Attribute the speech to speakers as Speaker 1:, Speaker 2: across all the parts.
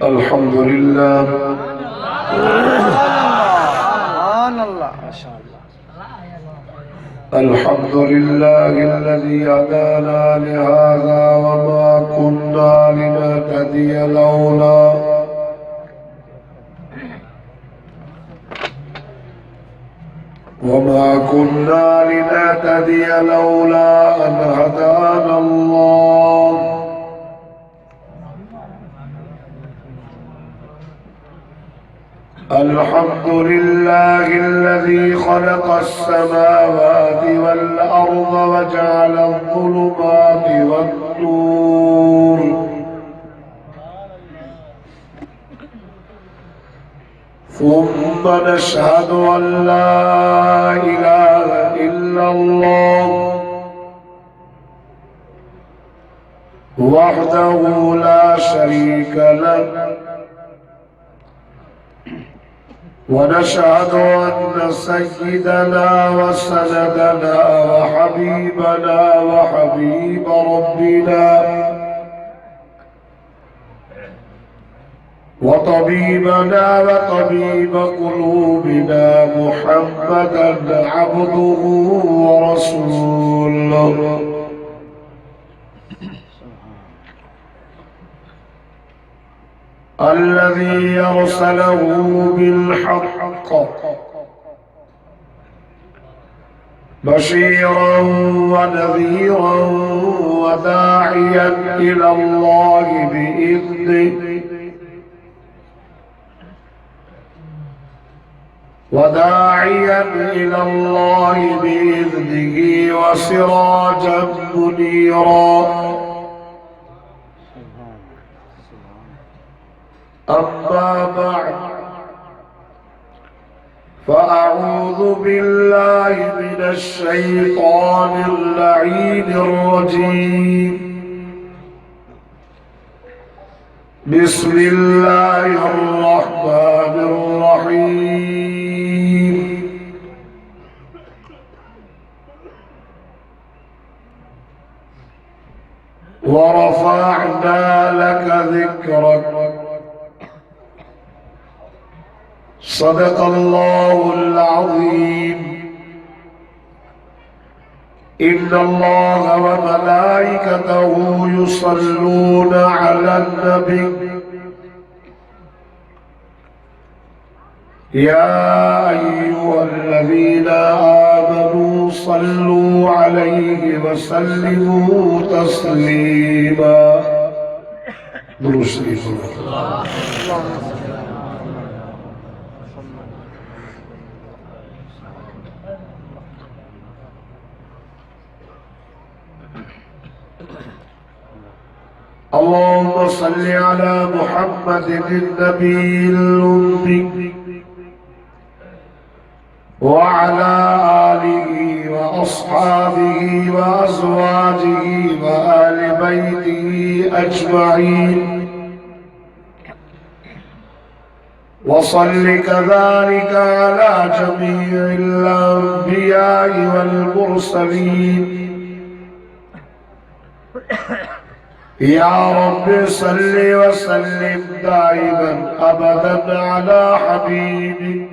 Speaker 1: الحمد لله
Speaker 2: سبحان اللہ ما شاء اللہ
Speaker 1: الحمد لله الذي هدانا لهذا وما كنا لنهتدي لولا أن هدانا الله الحمد لله الذي خلق السماوات والأرض وجعل الظلمات والنور ثم نشهد أن لا إله إلا الله وحده لا شريك له ونشهد أن سيدنا وسندنا وحبيبنا وحبيب ربنا وطبيبنا وطبيب قلوبنا محمدا عبده ورسوله الذي أرسله بالحق بشيرا ونذيرا وداعيا إلى الله بإذنه وسراجا منيرا أما بعد فأعوذ بالله من الشيطان اللعين الرجيم بسم الله الرحمن الرحيم ورفعنا لك ذكرك صدق الله العظيم إن الله وملائكته يصلون على النبي يا أيها الذين آمنوا صلوا عليه وسلموا تسليما درود شریف اللهم صل على محمد النبي الأمي وعلى آله وأصحابه وأزواجه وآل بيته أجمعين وصل كذلك على جميع الأنبياء والمرسلين يا رب صل وسلم دائما أبدا على حبيبك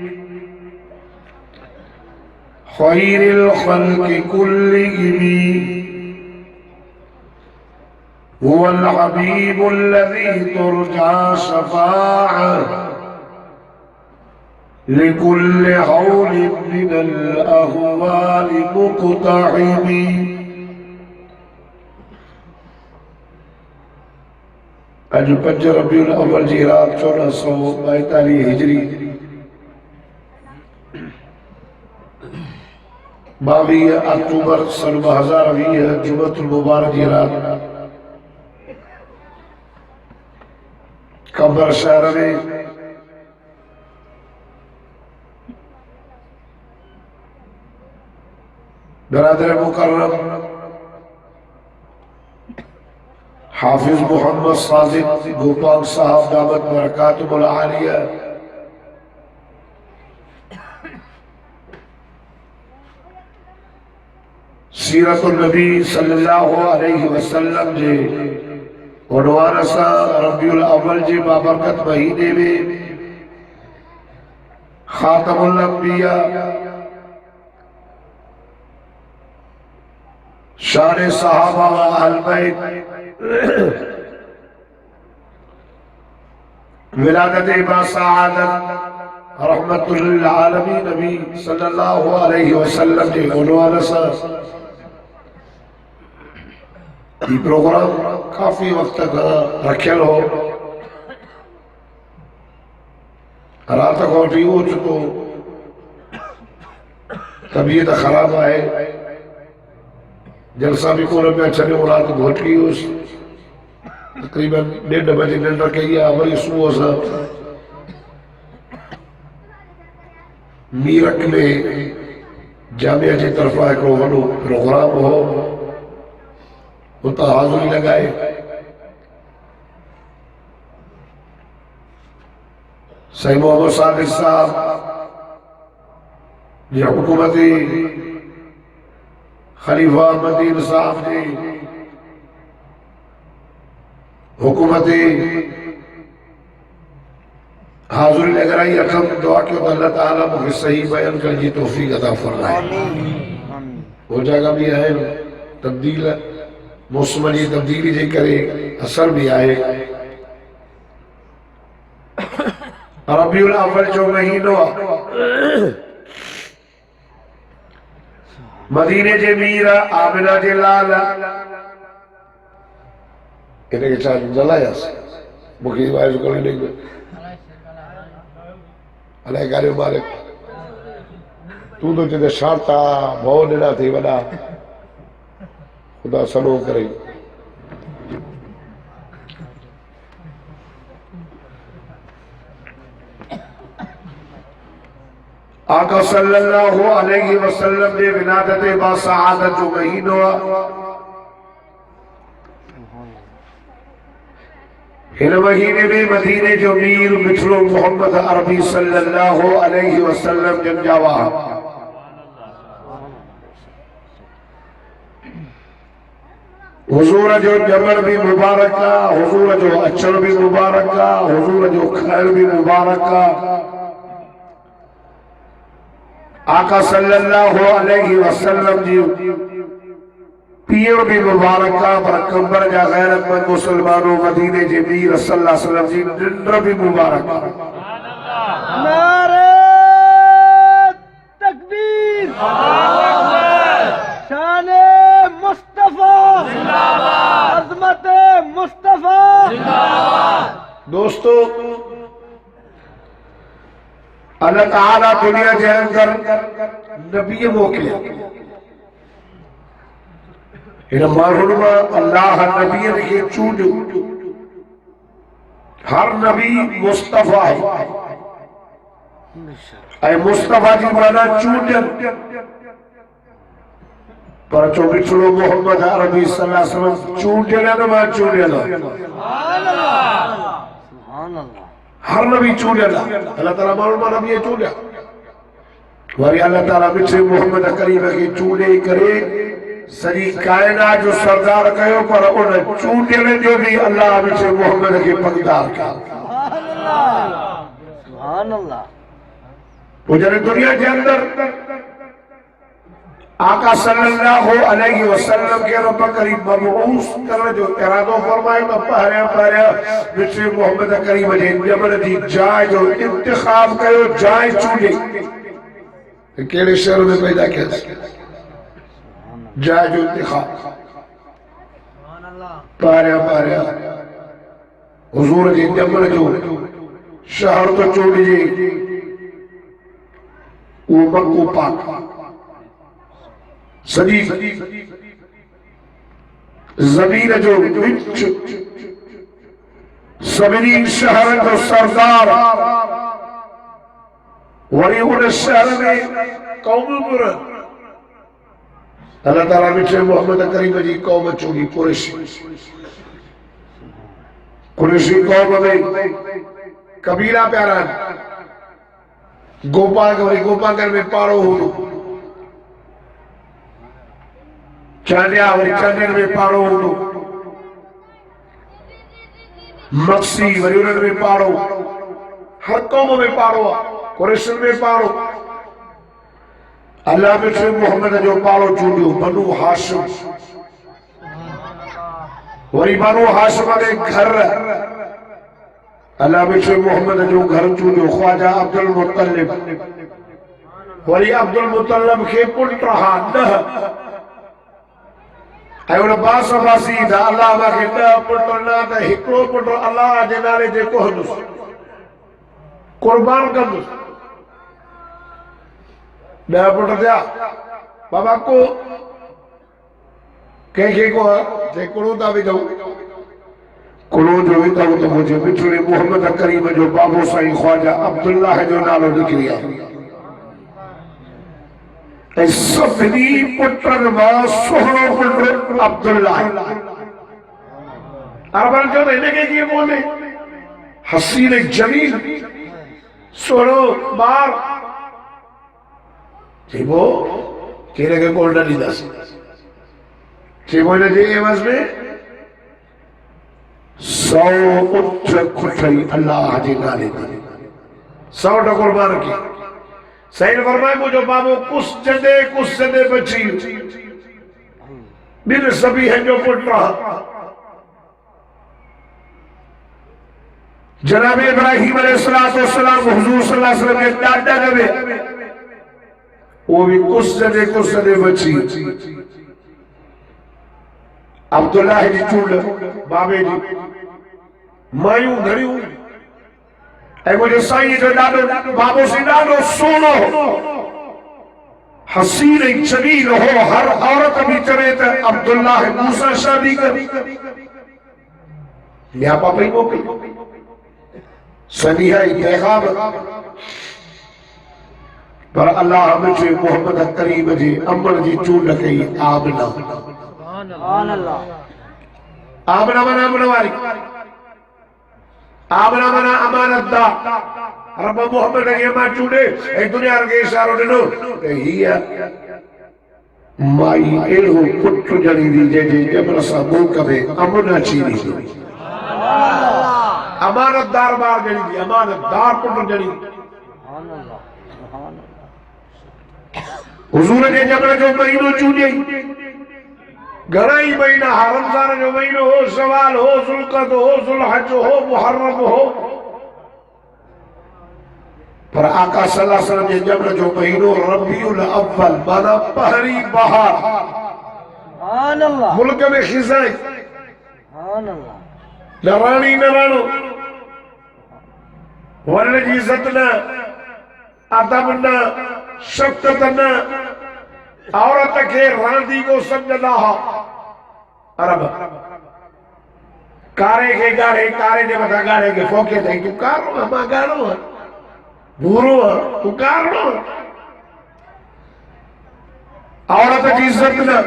Speaker 1: خير الخلق كلهم هو الحبيب الذي ترجى شفاعة لكل هول من الأهوال مقتحم اج 5 ربیع الاول جی رات 1442 ہجری 22 اکتوبر سن 2020 جمعۃ المبارک جی رات قبر شہر میں برادر مکرم حافظ محمد صادق گوپال صاحب دامت برکاتہ العالیہ سیرت النبی صلی اللہ علیہ وسلم جے عنوان سا ربیع الاول جی بابرکت مہینے میں خاتم الانبیاء شان صحابہ و اہل بیت ولادت با سعادت رحمت للعالمین نبی صلی اللہ علیہ وسلم جی عنوان سا یہ پروگرام کافی وقت تک رکھل ہو رات کو ٹیو چکو طبیعت خراب آئے جلسہ بھی کو رب چلے ہو رات گھوٹ کی اس تقریباً 1:30 بجے نیند رکھے گیا ولی صبح سا میرک میں جامعہ جی طرفہ ایک روغنو پروگرام ہو ہوتا حاضری لگائے صحیح محمد صادق صاحب یہ حکومتی خلیفہ مدین صاحب جی حکومتی حاضری لگ رہی اکم دعا کہ اللہ تعالیٰ مجھے صحیح بیان کر جی توفیق عطا فرمائے ہو جائے گا بھی ہے تبدیل موسم جی تبدیلی جی کرے اثر بھی آئے ربیع الاول جو مہینو مدینے جے میرا آمنہ جے لالا انہیں کے چاہ جلایا سے مکھی وائز کو نہیں گئے علیہ کاری مالک تو چیزے شارتا بہت ننا تھی وڈا خدا سنو کریں آقا صلی اللہ علیہ وسلم نے ولادت با سعادت جو مہینو ان مہینے میں مدینے جو میر مٹھلو محمد عربی صلی اللہ علیہ وسلم جن جاوا حضور جو جمر بھی مبارکہ حضور جو اچھر بھی مبارکہ حضور جو خیر بھی مبارکہ آقا صلی اللہ علیہ وسلم جی پیر بھی مبارکہ پر کمبر جا غیرت مند مسلمانوں مدینے جی میر صلی اللہ علیہ وسلم جی نندر بھی مبارکہ
Speaker 2: نعرہ تکبیر شان مصطفیٰ عظمت مصطفیٰ
Speaker 1: دوستو اللہ تعالیٰ دنیا کے اندر نبی موکلے ان معلومہ اللہ نبی کے چونڈو ہر نبی مصطفیٰ ہے اے مصطفیٰ جی مانا چونڈن پر چو بچڑو محمد عربی صلی اللہ علیہ وسلم چونڈن ہے نما چونڈن
Speaker 2: سبحان اللہ
Speaker 1: ہر نبی چونڈن اللہ تعالیٰ معلومہ نبی چونڈن واری اللہ تعالیٰ بچے محمد کریم کی چونڈے کرے سری کائنات جو سردار کہو پر ان چونڈن جو بھی اللہ بچے محمد کی پقدار کا
Speaker 2: سبحان اللہ
Speaker 1: وہ جنہیں دنیا کے اندر آقا صلی اللہ علیہ وسلم کے رب کریم مبعوث کرنے جو ارادوں فرمائے تو پہرے بچے محمد کریم جمل دی جائے جو انتخاب کہو جائے چونڈے کیڑے شہر میں پیدا کیا جائے جو انتخاب پہرے حضور جی جمل جو شہر تو چونڈی جی وہ مکو پاک صدیق زمین جو بچ سمرین شہر جو سردار وری ان شہر میں قوم مرد اللہ تعالیٰ بچے محمد کریم جی قوم چونی قریشی قوم میں قبیلہ پیاران گوپاگر میں پارو ہو چاندیا وری چاندر میں پارو ہو مقصی وریورن میں پاڑو ہر قوم میں پاڑو قریشن میں پاڑو اللہ میں سے محمد جو پاڑو چوڑیو بنو ہاشم وری بنو ہاشم میں گھر اللہ میں سے محمد جو گھر چوڑیو خواجہ عبد المطلب وری عبد المطلب کے پٹ رہا نہ ایوڑ باس باسی دا اللہ باقی نہ پٹو نہ دا ہکڑو پٹو اللہ جنالے جے کو حدث قربان کردس نہ پٹو دیا بابا کو کہیں کو جے کڑو دا بھی دو کڑو جو بھی دو تو مجھے بچھوڑے محمد کریم جو بابو سائی خواجہ عبداللہ جو نالو نکلیا سبنی پٹر با سہرو پٹر عبداللہ عربان جو رہنے کے کیے بولے حسین جمیل سہرو بار چیبو چیرے کے گولڈا نہیں دا سی چیبو نے جے ایمز میں 100 اٹھ کھٹائی اللہ جی نالے دی 100 ٹا قربان کی سید فرمائے مجھو بابو کس جدے بچی میرے سبھی ہیں جو پٹ رہا جناب ابراہیم علیہ السلام حضور صلی اللہ علیہ وسلم کے ڈاڈا گوے وہ بھی کس جدے بچی عبداللہ جی چوڑ بابے جی مایوں گھریوں اے مجھے سائیں جو ڈاڈو بابو سے ڈاڈو سونو حسین جمیل ہو ہر عورت بھی چرے تھے عبداللہ موسیٰ شادی کر لیا پاپی موپی سنیہائی پیغام پر اللہ ہمیں سے محمد کریم جی امر جی چون لکھئی آمنا آمنا منا منواری آمنا منا امانت دا رب محمد نے امان چوڑے ایک دنیا رکے اشاروں نے نو ہی ہے مائی ایلہو پٹر جنی دی جے جے جب رسا ملک میں امنا چیری دی امانت دار بار جنی دی امانت دار پٹر جنی دی حضور نے جب جو مہینوں چوڑے گھرائی مہینہ رمضان جو مہینہ ہو شوال ہو ذوالقعدہ ہو ذوالحج ہو محرم ہو پر آقا صلی اللہ علیہ وسلم نے جب جو مہینہ ربیع الاول مانا پہری بہار ملک میں خزائیں نرانی نرانو ورن جی عزتنا ادبنا شفتنا عورت کے راندی کو سمجھنا عرب کارے کے گاڑے کارے نے بتا گاڑے کے فوکے تھے تو کارو ہے ماں گاڑو ہے بھورو ہے تو کارو ہے عورت کی عزت نہ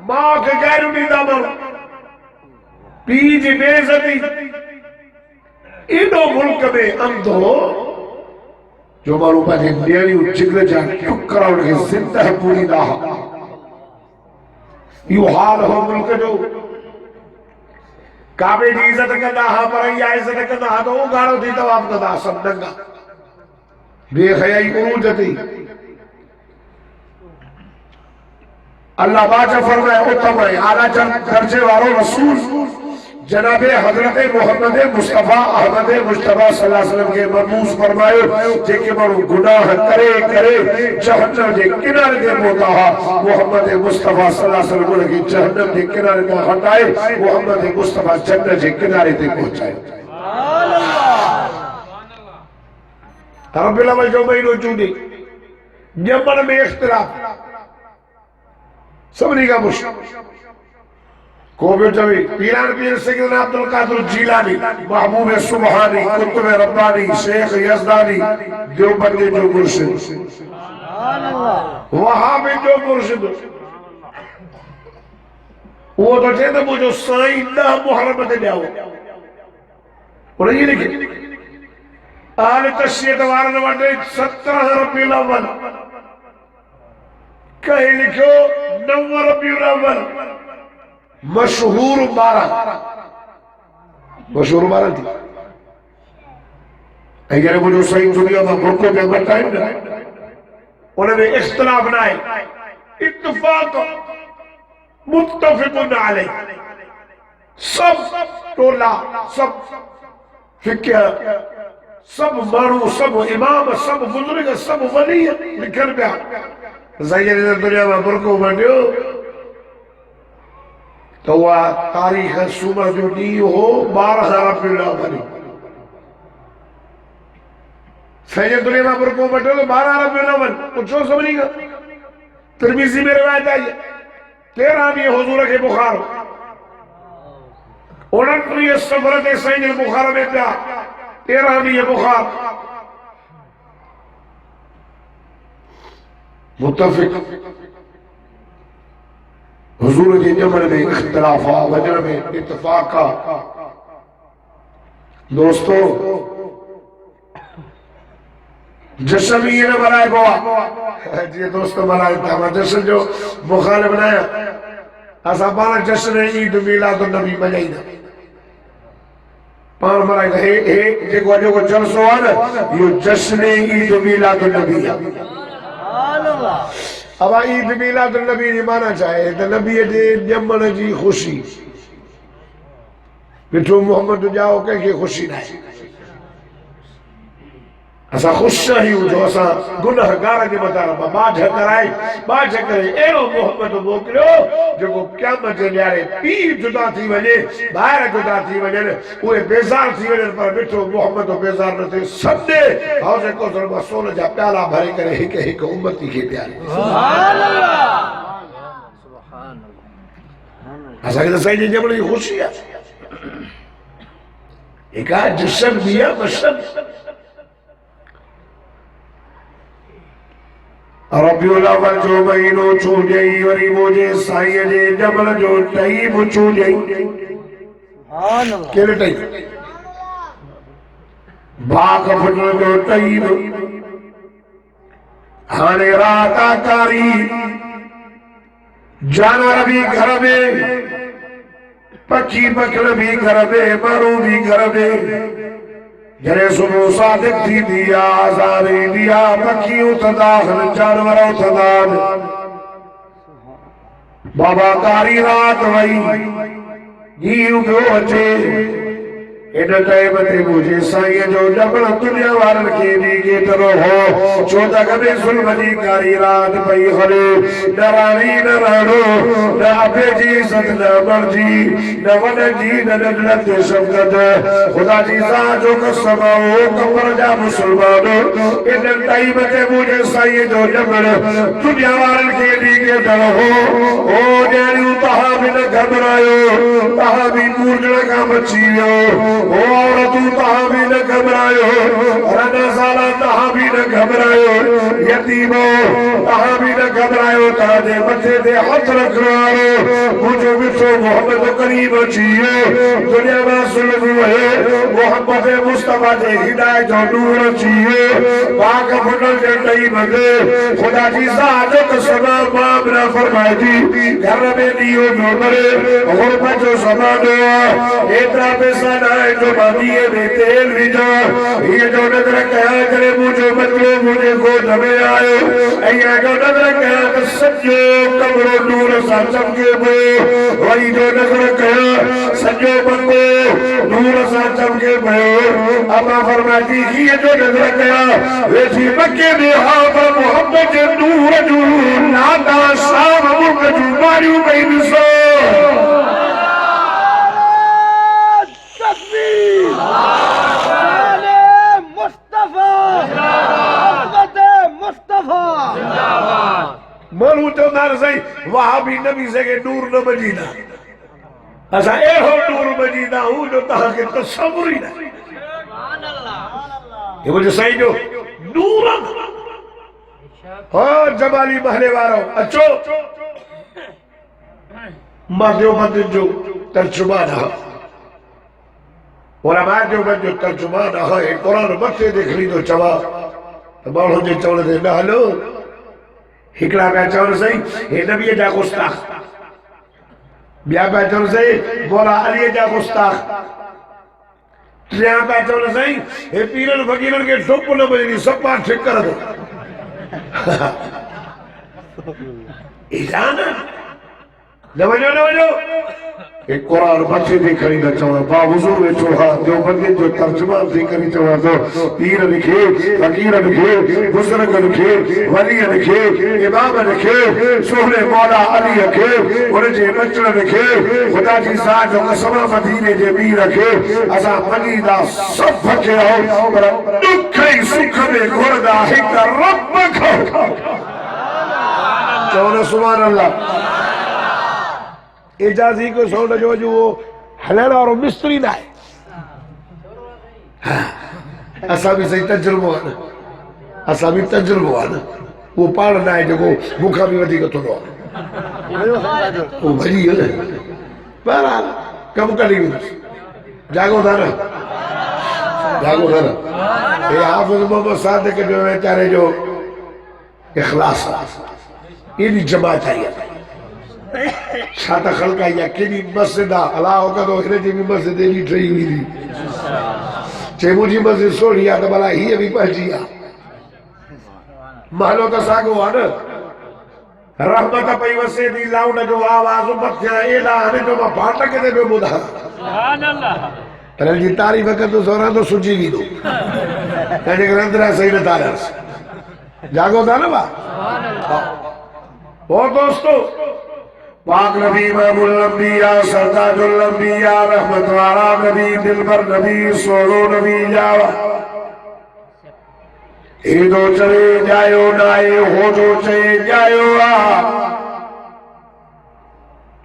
Speaker 1: ماں کے گائرو نہیں دامن پیج بے عزتی انہوں ملک میں اندھو جو مارو پاتے نیاری اچھگلے جان ٹکرہ انہیں زندہ پوری نہ یوں حال ہو ملک جو کعبے جی عزت کرنا پر یا عزت کرنا تو وہ گاڑو تھی تو آپ کا سب ننگا بے خیائی عروج تھی اللہ باچہ فرمائے اتمائے اعلیٰ درجے وارو رسول جناب حضرت محمد مصطفیٰ احمد مجتبہ صلی اللہ علیہ وسلم کے مرموز فرمائے جے کے مرو گناہ کرے جہنم جے کنارے دے موتا ہا محمد مصطفیٰ صلی اللہ علیہ وسلم کی جہنم جے کنارے دے ہٹائے محمد مصطفیٰ جنت جے کنارے دے پہنچائے رب العالمین جو مہینوں چوندی جمن میں اختلاف سبنی کا مشکل کو بیٹھوی پیران پیر سیدنا عبدالقادر جیلانی محبوب سبحانی قطب ربانی شیخ یزدانی دیوبندی جو مرشد وہاں بھی جو مرشد وہ تو چاہتے مجھو سائیں نہ محرم دے جاؤ انہیں یہ لکھے آل تشریت وارن وڈے 17 ربیع الاول کہیں لکھو 9 ربیع الاول مشہور 12 مشہور مارن تھی اگر مجھے صحیح دنیا میں برکو میں بتائیں نا انہوں نے اختلاف نہ ہے اتفاق متفقن علیہ سب ٹولا سب فقہ سب مارو سب امام سب بزرگ سب ولی لکھن پیا صحیح دنیا میں برکو بنیو تو وہ تاریخ سومر جو ڈی ہو 12 ربیع الاول سید دنیا میں برکو بٹھو تو 12 ربیع الاول کچھ سمجھیں گا ترمیزی میں روایت آئی 13 بھی حضور کے بخار 29 سفرت سید البخار میں پیا 13 بھی بخار متفق حضور کے جمل میں اختلافا وجر میں اتفاقا دوستو جشن بھی یہ نہ بنائے گوا جی دوستو بنائے تھا جشن جو مخالف بنایا ایسا پانا جشن عید میلاد النبی بنائی نا پانا بنائی تھا جے کو جلسو آنا یہ جشن عید میلاد النبی اب عید میلاد النبی نہیں مانا چاہے تو نبی دے جمن جی خوشی بٹھو محمد جاؤ کہ خوشی نہ ہے اسا خوش ہی ہوں جو اسا گناہ گارہ کے بتا رہا باجہ کرے ایرو محمد موکلو جو کو قیامت کے لیارے پیر جدا تھی وجہ باہر جدا تھی وجہ وہ بیزار تھی وجہ پر بٹھو محمد بیزار نہ تھے سب دے حوضے کو ظلمہ سونا جا پیالہ بھرے کرے ایک امتی کے پیارے
Speaker 2: سبحان اللہ
Speaker 1: اسا کہ صحیح جب بڑی خوشی ہے ایک آج جشن بھی ہے مشن ربیع الاول جو مہینو چھو جائی وری مجھے سائی جے جبل جو ٹائم چھو جائی
Speaker 2: سبحان اللہ
Speaker 1: کیلے ٹائم باغ فٹل جو ٹائم ہانے رات آکاری جانور بھی گھر میں پکھی پکڑ بھی گھر میں مرو بھی گھر میں جرے صبح صادق تھی دیا آزاری دیا پکھیوں تداخل جانوروں تداد بابا کاری رات وئی جیوں کے بچے ان قیمت مجھے سائیں جو جبل دنیا وارن کی دیگے ترو ہو چوتا کبھی ظلم جی کاری رات پئی خلو نرانی نرانو نہ اپے جی ست نہ مرجی نہ ون جی نہ نجلت شفقت خدا جی جو قسم ہو کمر جا مسلمانو ان قیمت مجھے سائیں جو جبل دنیا وارن کی دیگے ترو ہو او جیریو تہا بھی نہ گھبرائیو تہا بھی مورجڑ کا مچیو عورتوں تہاں بھی نہ گھبرائیو رنا سالہ تہاں بھی نہ گھبرائیو یتیموں تہاں بھی نہ گھبرائیو تاجے بچے دے حد رکھ رہا مجھے بچو محمد قریب چیئے دنیا میں سلم ہوئے محمد مصطفیٰ دے ہدایت و نور چیئے باق پھٹل کے ٹائم دے خدا جی ذات سنا مام نہ فرمائے دی گھر میں دیو جو مرے غربت جو زمانو اتنا پیسہ نہ جو بادیے میں تیل بھی جا یہ جو نظر کہا کرے مجھے مطلو مجھے گود میں آئے ایا جو نظر کہا کہ سجو کمر و نور سا چمکے بو وہی جو نظر کہا سجو بنگو نور سا چمکے بو اما فرماتی یہ جو نظر کہا ویسی مکے میں حافظ محمد نور جو نادا شام ملک جو ماریو بین سو مولو تو نار سائی وہاں بھی نبی سے کہ نور نہ مجیدہ ایسا اے ہو نور مجیدہ ہوں جو تہاں کے تصوری نہ یہ مجھے سائی جو نور ہاں جمالی محلے واروں اچھو مادیو مدن جو ترجمان ہے علماء جو من جو ترجمان ہے قرآن مکتے دیکھ لی تو چوا تو بڑھو جے چولے دے نہ ہلو ہکڑا بیچاؤں سے اے نبی جا گستاخ، بیا بیچاؤں سے مولا علی جا گستاخ، یہاں پہ چونا سائیں اے پیرن فقیرن کے ٹھپ نہ بجنی سب پاک ٹھیک کر دو ایجانا نوجو ایک قرآن بچے دی کری نہ چونا باوضو میں چوہا جو بندے جو ترجمہ دی کری چوہا تو پیر لکھے فقیر لکھے بزرگ لکھے ولی لکھے امام لکھے سہر مولا علی لکھے انہیں جے بچڑ لکھے خدا جی ساتھ جو قسمہ مدینے جے بھی رکھے اسا مدینہ سب پھکے ہو پر دکھئی سکھ میں گھردہ ہی کا رب کھو چونا سبحان اللہ اجازی کو سوڑا جو وہ حلینا اور مستری دائے اسا بھی صحیح تجربہ آنا اسا بھی تجربہ آنا وہ پاڑنا ہے جو بکھا بھی ودی کا تھوڑا وہ بھجی ہے بہرحال کم کری گئی جاگو تھا نا جاگو تھا نا یہ حافظ محمد صادق کے جو بیچارے جو اخلاص یہ نہیں جماعت آئی ہے شاتا خلقہ یا کنی مسجدہ اللہ ہوگا تو اخرے جی بھی مسجدے بھی ٹھئی ہوئی دی چھے مجھے مسجد سوڑی آتا بلا ہی ابھی پہنچیا محلوں تا ساگو آنا رحمت پئی وسے دی لاؤنا جو آواز امت کیا ایلا آنے جو میں پھاٹا کے دے میں مدھا سبحان اللہ پہلے جی تاریف وقت تو سوران تو سجی بھی دو کہنے کہ اندرہ صحیح نہ تارہ جاگو تھا نا با اور دوستو پاک نبی امام الانبیاء سرداج الانبیاء رحمت والا نبی دلبر نبی سولو نبی جاوا ایدو چلے جائیو نائے ہو جو چلے جائیو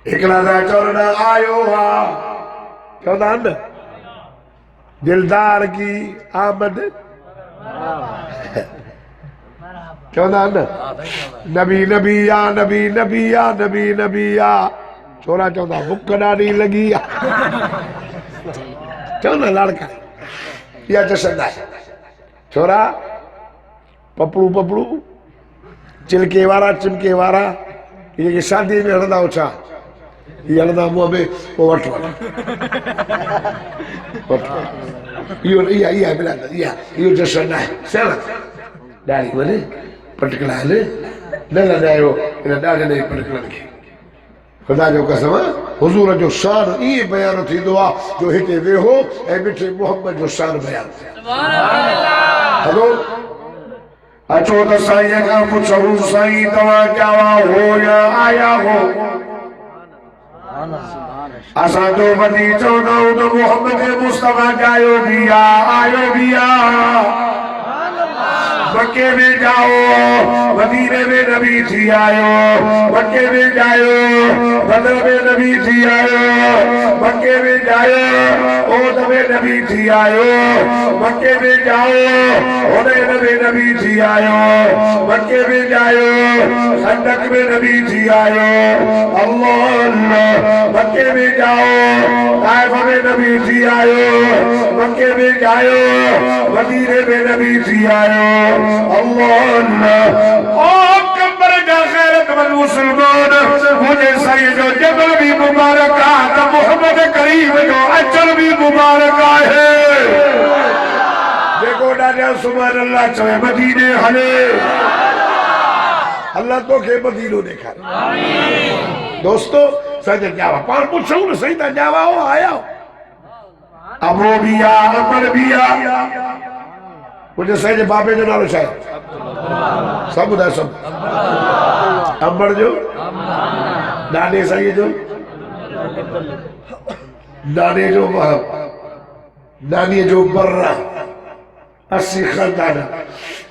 Speaker 1: اکلا دا چلنا آئیو کیوں دا اندر دلدار کی آمد کیوں نا نبی نبی یا نبی نبی یا نبی نبی یا چھوڑا چوندہ بکنا نہیں لگی کیوں نا لڑکا یا جشن ہے چھوڑا پپڑو پپڑو چلکے وارا چمکے وارا یہ کہ شادی میں ہردہ اچھا یہ ہردہ موہ میں وہ وٹ یہ بلا یہ جشن ہے سیلت ڈالی بولے پٹکلا ہے نہ جائے انہیں ڈاڑے نہیں پٹکلا لکھے خدا جو قسم حضور جو شان یہ بیان تھی دعا جو ہٹے وے ہو اے مٹھے محمد جو شان بیان تھی سبحان اللہ حضور اچھو تا سائیہ کا پچھو سائیہ دعا کیا ہو یا آیا ہو اسا تو بدی چودہ تو محمد مصطفیٰ جائیو بیا آئیو بیا مکے میں جاؤ مدینے میں نبی تھی آئیو مکے میں جاؤ بدر میں نبی تھی آئیو مکے میں جاؤ اوت میں نبی تھی آئیو مکے میں جاؤ حنین میں نبی تھی آئیو مکے میں جاؤ خندق میں نبی تھی آئیو اللہ اللہ مکے میں جاؤ طائف میں نبی تھی آئیو مکے میں جاؤ مدینے میں نبی تھی آئیو اللہ اللہ اوہ کمبر جا خیرت من مسلمان مجھے سید جو جبل بھی مبارک آتا محمد کریم جو اجل بھی مبارک آئے دیکھو ڈاجہ سبحان اللہ چوئے مدینے حلے اللہ تو کہ مدینوں دیکھا دوستو سید جاوہ پار پوچھو نا سیدہ جاوہ ہو آیا ہو ابو بیا عمر بیا مجھے سید بابے جو نالو شاید سب بدا سب عمر جو نانے سید جو نانے جو نانی جو برہ اسی خاندانا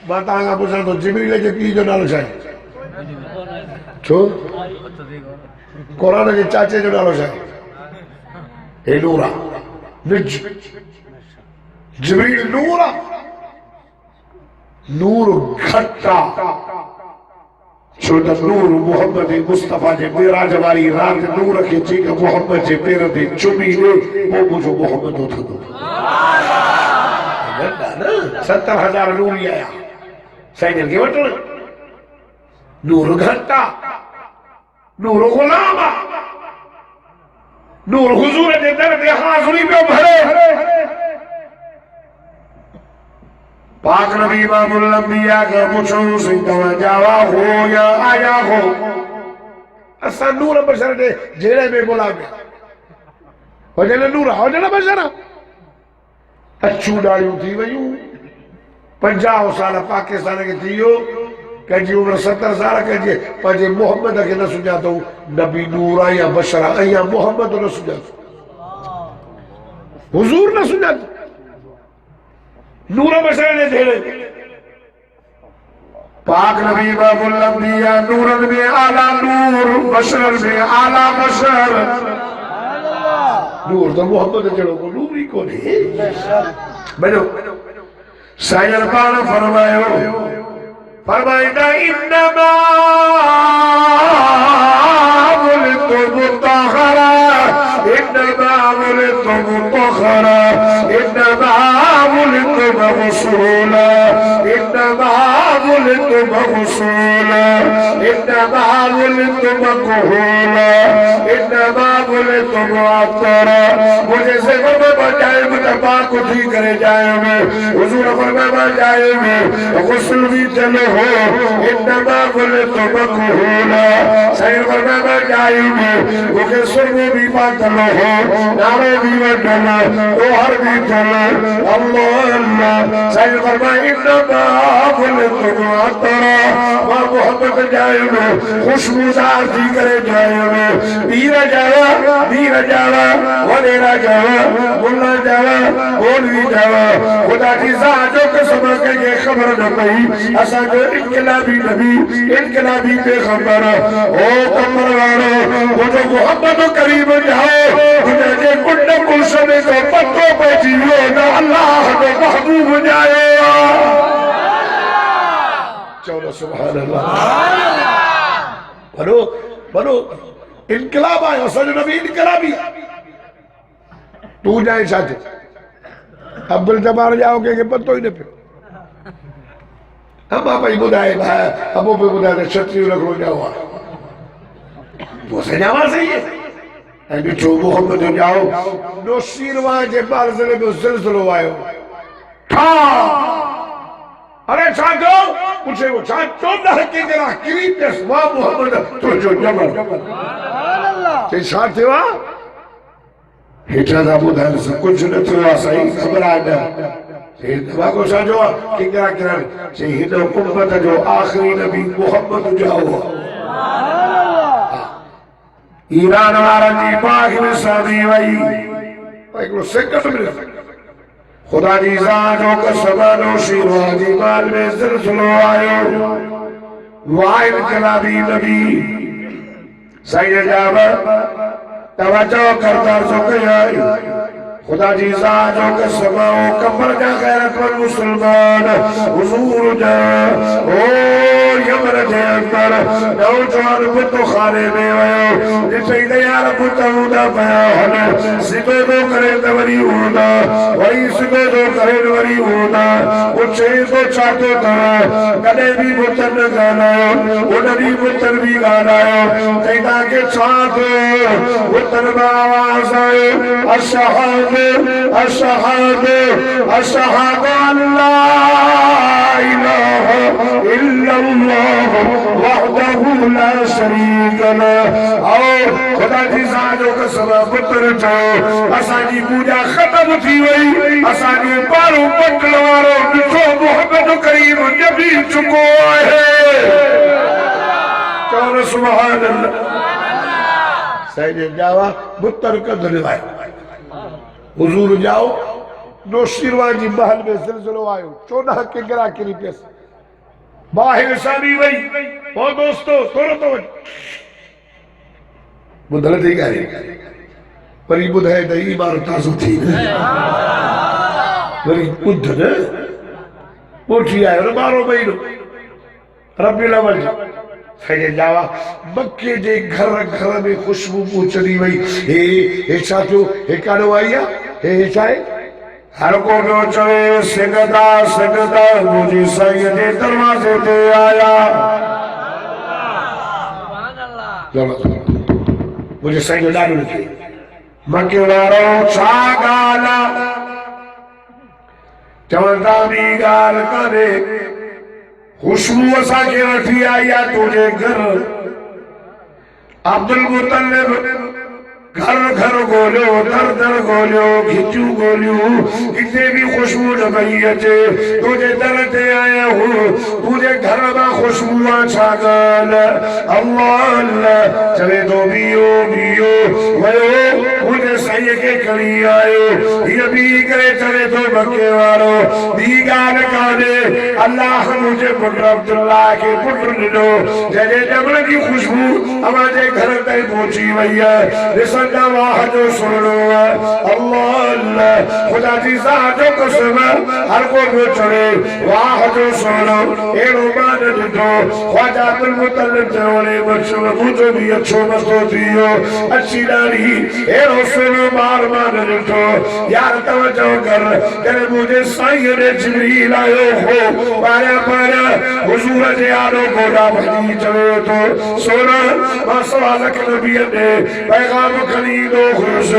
Speaker 1: ماتا آنگا پوچھنا تو جبریل جو کی جو نالو شاید چھو قرآن کے چاچے جو نالو شاید اے نورا نج جبریل نورا نور گھٹا چھوٹا نور محمد مصطفیٰ جے میرا جواری رات نور کے چیکا محمد جے میرا دے چمی لے وہ مجھو محمد ہوتا دو گھٹا نا 70,000 نوری آیا سائنل کے وٹر نور گھٹا نور غلامہ نور حضور دے درد حاضری میں بھرے پاک نبی امام الانبیاء کا پوچھو سی توجہ ہو یا آیا ہو اسا نور بشر دے جیڑے میں بلا گیا ہو جنہ نورا ہو جنہ بشرہ اچھو ڈاڑیوں تھی ویوں 50 سالہ پاکستان کے تھیو کہ جی عمر 70 سالہ کہ جی پجے محمد کے نہ سجاتا ہوں نبی نورا یا بشرہ یا محمد نہ سجاتا حضور نہ سجاتا نورا بشرہ نے دھیرے پاک نبی باب الانبیاء نورن میں آلہ نور بشر میں آلہ بشر نور تو محمد جڑوں کو نوری کو نہیں بنو سائر پانا فرمائنا انما ولدت مطهرا انما ولدت مطهرا انما ولدت مغسولا انما ولدت مغسولا انما ولدت مكحولا انما ولدت معطرا مجھے سے فرما جائے مجھے پاک کو تھی کرے جائے میں حضور فرما جائے میں غسل بھی چلے ہو انما ولدت مكحولا سیر فرما جائے میں مجھے سرمو بھی پاتلو ہو نارے بھی وڈلا اوہر بھی چلے اللہ اللہ سیر فرما انما ولدت معطرا محمد جائے میں خوشبودار تھی کرے جائے میں بیرہ جاوا ولیرہ جاوا ملہ جاوا مولوی جاوا خدا کی ذاتوں کے سمجھ کے یہ خبر نہ پہی اسا جو انقلابی نبی انقلابی پیغمبر او کمروارو وہ جو محمد کریم جاؤ خدا جے کنڈ کلشنے کو پتوں پہ جیو نا اللہ کو محبوب جائے چولو سبحان اللہ بنو انقلاب آیا سجو نبی انقلابی تو جائے چاہتے عبدالجبار جاؤ گے کہ پتو ہی نہ پھر ہم آپ ہی بدائے بھائی ابو پہ بدائے تھے چھتری رکھ رو جاؤ وہ سے جاؤ صحیح ہے اے بچو محمد جاؤ نو شیروان کے بار ذلے میں زلزلو آئے ہو ارے چھانٹو پوچھے وہ چھانٹو نہ کی گرہ کری پیس ماں محمد تو جو جمل چھے چھانٹے وا ہیٹھا دا بدھائن سے کچھ نتو آسائی خبر آئینا چھے دبا کو سانجو کی گرہ کرن چھے ہندو امت جو آخری نبی محمد جاؤ ایران وارا جی پاک میں سادی وائی ایک لو سکت ملے خدا جی زانجو کا سبانو شیروا جی مال میں زلزلو آئیو وائن کلابی نبی سائن جاوہ توجہ کردار سو کئی خدا جی زانجو کا سبانو کمبر جا غیرت والمسلمان حضور جا یمر جے اندر نوجوان بتو خانے میں ویو جسے دیار بتا ہودا بیان سکو دو کرے دوری ہودا وہی سکو دو کرے دوری ہودا اچھے تو چاہتے تھا کدے بھی بتن گانا انہی بتن بھی گانا تیدا کے چاہتے بتن باواز آئے اشہاد اشہاد اشہاد اللہ الہ الا اللہ وحدہ لا شریک له اور خدا جی زانجو کا سبب پتر چاہو اسا جی پوجا ختم تھی وئی اسا جی پارو پٹلوارو نچو محمد کریم نبی چکو ہے چاہو سبحان اللہ سیدن جاوا بتر کا دلوائے حضور جاؤ دو شیروان جی محل میں زلزلو آئے چونہ کے گرہ کری پیسے باہر شامی وئی وہ دوستو تھوڑا تو بدھلت ہی گئے پری بدھائے دہی بار تازو تھی پری بدھ نے پوچھی آئے ربارو بہنو ربی الاول سیدن جاوا مکے جے گھر میں خوشبو پوچھنی وئی اے چاہتو اے کانو آئیا اے چاہے ہر کو جو چوے سگدہ مجھے سید دروازے دے آیا مجھے سید ڈالو لکھے مکہ وارو چاگالا چونتا بھی گال کنے خوشبو اسا کے رٹھی آیا تجھے گھر عبدالمطلب گھر گھر گولیو در در گولیو گھچو گولیو کتے بھی خوشبو نبی اچے تجھے درتے آیا ہوں تجھے گھر با خوشبو آچھا گال اللہ اللہ چلے تو بیو بیو ویو مجھے سیئے کے کری آئے یہ بھی کرے چلے تو بکے وارو دیگار کانے اللہ مجھے پٹر عبداللہ کے پٹر نڈو جلے جبل کی خوشبو ہمارے گھر تے پہنچی وئی ہے رسندہ واحد سنو اللہ اللہ خدا جی ذاتو قسم ہر کو بھی چلے واحد سنو ایڑو مان جتو خواجہ عبدالمطلب جوڑے بچو مجھو بھی اچھو مستو دیو اچھی داری ایڑو سنو مار مان جتو یار توجہ کر کہ مجھے سائر جبریل آئے ہو پارا پارا حضور جیانو کو رابطی چلے تو سونا ما سوالک نبی نے پیغام خلید و خروس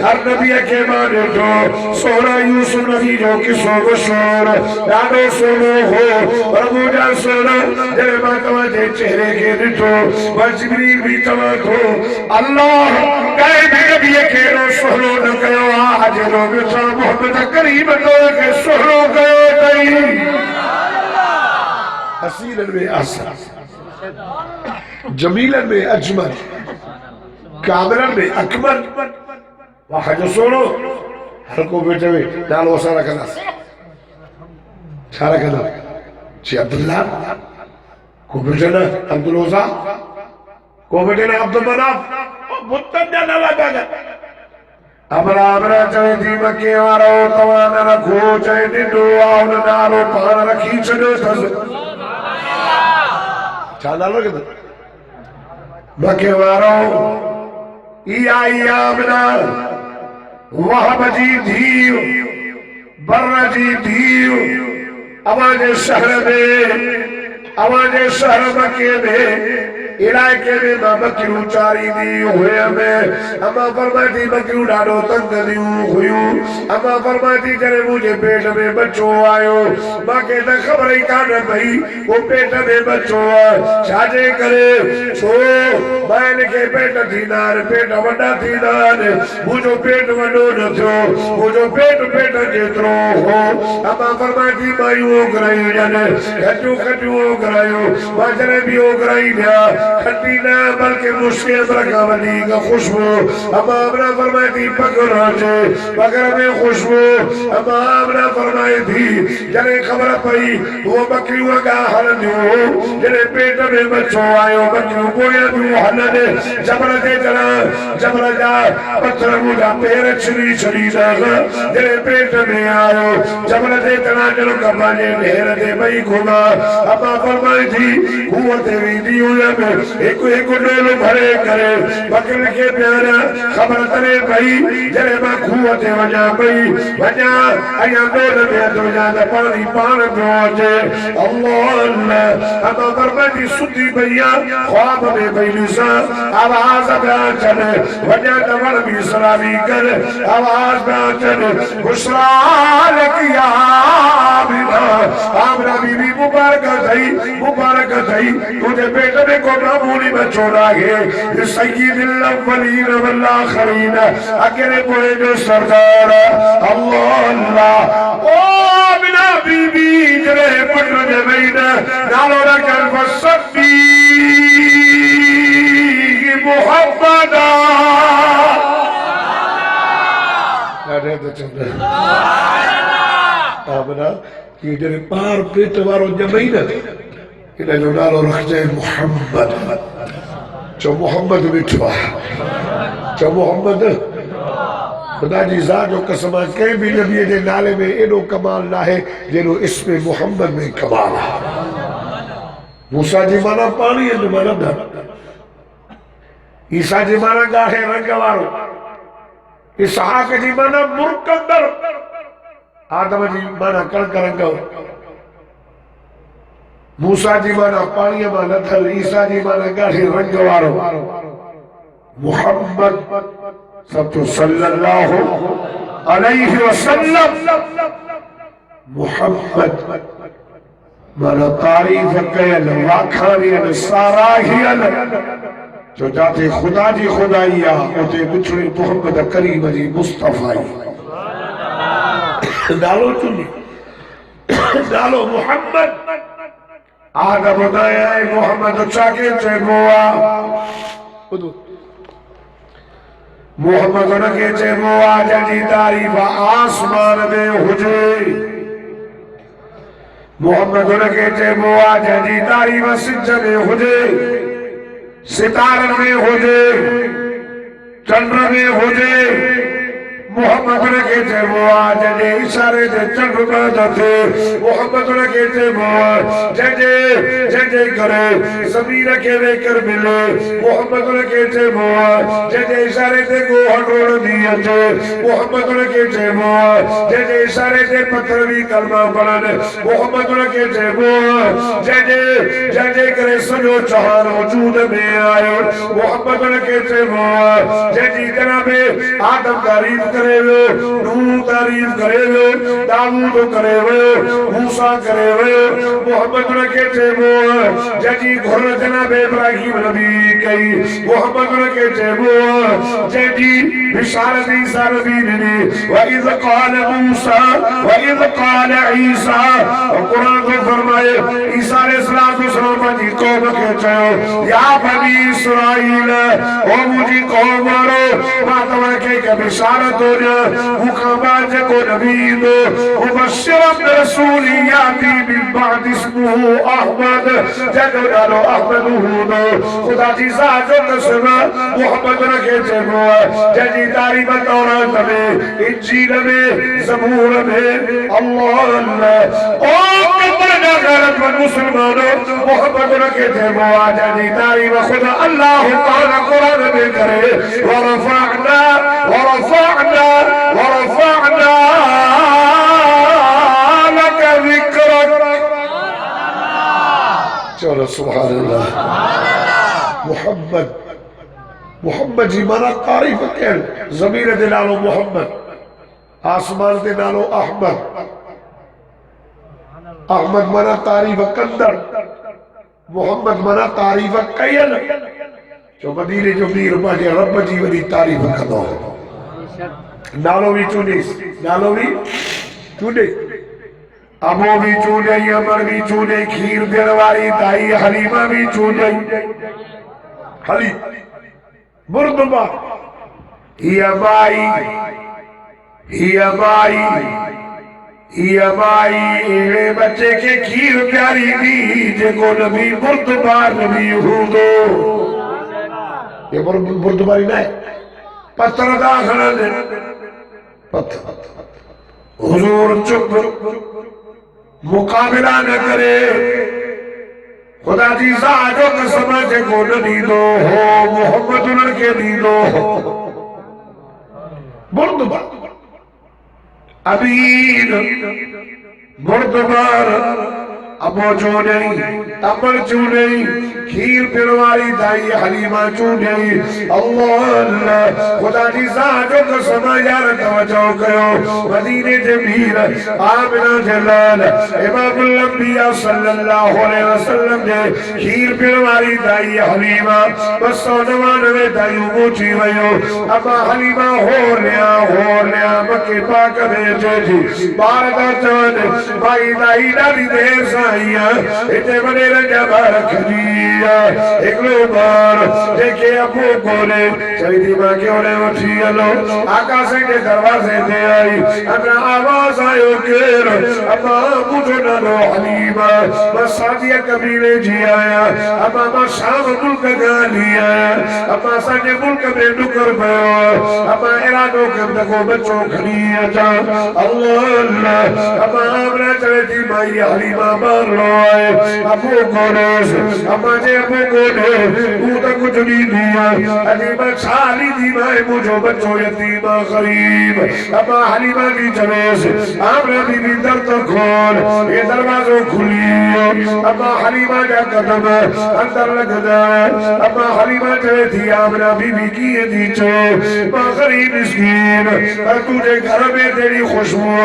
Speaker 1: ہر نبی کے مانے تو سونا یوسف نبی جو کسو بشور دانو سنو ہو ربو جان سونا جلے ماں تمہتے چہرے کے نٹو و جبریل بھی تمہتو اللہ کہے بھی نبی کے رو سہلو نہ کہو آج رو بچا محمد کریم تو کہ سہلو کہو کئی حسینا میں آسان جمیلا میں اجمل کاملا میں اکمل واحد سنو ہر کو بیٹے ہوئے نالو سارا کنا سارا کنا چی عبداللہ کو بیٹے نا عبدالعوزہ کو بیٹے نا عبدالمناف متن جانا لگا گا امرا امرا چاہے دی مکی آرہو توانا رکھو چاہے دی دو آؤن نارو پانا رکھی چلو تھا چاہنا لگا مکی آرہو ای آئی آمنا وہب جی دھیو بر جی دھیو آواز شہر مکے میں علاقے میں ماں بکیو چاری دی ہوئے ہمیں اما فرماتی بکیو ڈاڑو تنگ دیو ہوئیو اما فرماتی جرے مجھے پیٹ میں بچو آئیو ماں کہتا خبر ہی کانا بھئی وہ پیٹ میں بچو شاجے کرے چھو میں کے پیٹ تھینار پیٹ وڈا تھینار مجھو پیٹ وڈو نہ تھو مجھو پیٹ جترو ہو اما فرماتی مائیو گرائی جانے کھٹو گرائیو ماں جرے بھی ہو گرائی لیا کھٹی نہ بلکہ مشکل برکہ ولی کا خوشبو اما آمنا فرمائی تھی پکر آجے پکر میں خوشبو اما آمنا فرمائی تھی جنہیں خبر پئی وہ بکریوں کا حل دیو جنہیں پیٹ میں بچوں آئے بکریوں کویا دیو حل دے جبر دے جبر جا پتھر مجھا پیر چھری داغا جنہیں پیٹ میں آئے جبر دے جنو کبانے لہر دے بھئی گھوما اما فرمائی تھی قوت ویدیو یا میں ایک ڈولو بھرے کرے بکر کے پیارا خبر ترے بھئی جرے ماں قوت وجہ بھئی وجہ آیا دول میں دنیا دا پانی پان پہنچے اللہ اللہ اما فرمائی سدی بھئیا خواب میں بھئی لسان آواز بیان چلے وجہ دور بھی سلامی کر آواز بیان چلے بشرالک یا آمنا آمنا بی بی مبارکت ہے تجھے بیٹے میں کو معمولی میں چھوڑا گئے سید الاولین والآخرین اکرے پورے جو سردار اللہ اللہ او آمنا بی بی جرے پٹر جبین نالو رکن فصفی محمد آمنا یہ جرے پار پیٹ وارو جبین انہیں جو نالو رکھ جائے محمد چو محمد بٹھوا چو محمد خدا جی ذات جو قسمان کہیں بھی نبی دے نالے میں انہوں کمال نہ ہے جنہوں اس میں محمد میں کمال ہے موسیٰ جی مانا پانی ہے جو مانا در عیسیٰ جی مانا گاہے رنگوارو اسحاق جی مانا مرکندر آدم جی مانا کرنگو موسیٰ جی مانا پانی مانا دھل عیسیٰ جی مانا گاڑی رنگوارو محمد سب تو صلی اللہ علیہ وسلم محمد مانا تعریف کہل واکھانین ساراہین جو جاتے خدا جی خدائی ہوتے بچھڑے محمد کریم جی مصطفی ڈالو چلی ڈالو محمد آدم دایا ہے محمد چاکے چے بوا محمد نکے چے بوا جنی تعریف آسمان میں حجے محمد نکے چے بوا جنی تعریف سجھ میں حجے ستارن میں حجے چندر میں حجے محمد نکے چے بوا جنی اشارے دے چندر میں جاتے محمد نکے چے بوا جنی کرے زمین کے لے کر ملے محمد نکے چے بوا جنی اشارے دے گو ہٹوڑ دیئے محمد نکے چے بوا جنی اشارے دے پتھر بھی کلمہ پڑھنے محمد نکے چے بوا جنی کرے سنو چہار وجود میں آئے محمد نکے چے بوا جنی جناب آدم تعریف کرے نوح تعریف کرے داؤد کرے موسیٰ کرے محمد نکے چے بوا جنی گھر جناب ابراہیم نبی کئی محمد نکے چے بوا جنی بشارت عیسیٰ نبی نے وَإِذْ قَالَ مُوسَىٰ وَإِذْ قَالَ عِيسَىٰ قرآن کو فرمائے عیسیٰ علیہ السلام جی قوم کے چاہو یا بنی اسرائیل او مجھے قوم مارو ماتمہ کے بشارت ہو جا مقامات کو نبی دو مبشرم رسولی یاتی من بعد اسمہ احمد جنو ڈالو احمد دو خدا جی ساجو نسمہ محمد رکھے چاہو جنی تعریف تورات میں انجیل میں زبور میں اللہ او کبر غیرت من مسلمانوں محمد رکھے چاہو جنی تعریف خدا اللہ تعالی قرآن میں کرے ورفعنا لك ذکرک چلو سبحان اللہ محمد جی مانا تعریف کہل زمین دے نالو محمد آسمان دے نالو احمد احمد مانا تعریف کندر محمد مانا تعریف کئل جو مدینے جو میر ماجے رب جی ودی تعریف کدو نالو بھی چونے ابو بھی چونے عمر بھی چونے کھیر دیرواری دائی حلیمہ بھی چونے حلی بردبا ہی مائی ایڑے بچے کے کھیر پیاری دی جے کو نبی بردبار نبی ہودو یہ بردباری نہ ہے پتھر داخل دے پتھر حضور چپ مقابلہ نہ کرے خدا جی ساجو کا سمجھ کو نبی دو ہو محمد ان کے دی دو بردبار امین بردبار ابو چونئی امر چونئی کھیر پھرواری دائی حلیمہ چونئی اللہ خدا جی ساجو کا سمجھار توجہ کرو مدینہ جمیر آمنہ جلال امام الانبیاء صلی اللہ علیہ وسلم نے کھیر پھرواری دائی حلیمہ بس نوانوے دائی موچی ویو اما حلیمہ ہو لیا مکہ پاک بیچے جی باردہ چاند بائی دائی ڈالی دیر سائیہ اتے بنے رجا بارک دیا ایک لو بار دیکھے ابو بولے چاہی ماں کے ہونے اٹھی لو آقا سے کے دروازے دے آئی اپنا آواز آئیو کیر اپا مجھو نہ لو حلیمہ بس سادیہ قبیلے جی آیا اپا شام ملک گا لیا اپا سانے ملک میں نکر بیو اپا ارادو کم دکو بچوں کھنی اچھا اللہ اپا آمنا چلے تھی مائی حلیمہ لوائے ابو گونیس اما جے ابو گونیس او تا کچھ نہیں دیا عجیبہ چھالی دی مائے مجھو بچو یتیمہ غریب اما حلیمہ دی جویس آمرہ بی بی در تو کھول یہ دروازوں کھلی اما حلیمہ جا قدم اندر لگ جائے اما حلیمہ جائے تھی آمرہ بی بی کی یہ دیچے ماں غریب مسکین اور تجھے گھر میں تیری خوشبو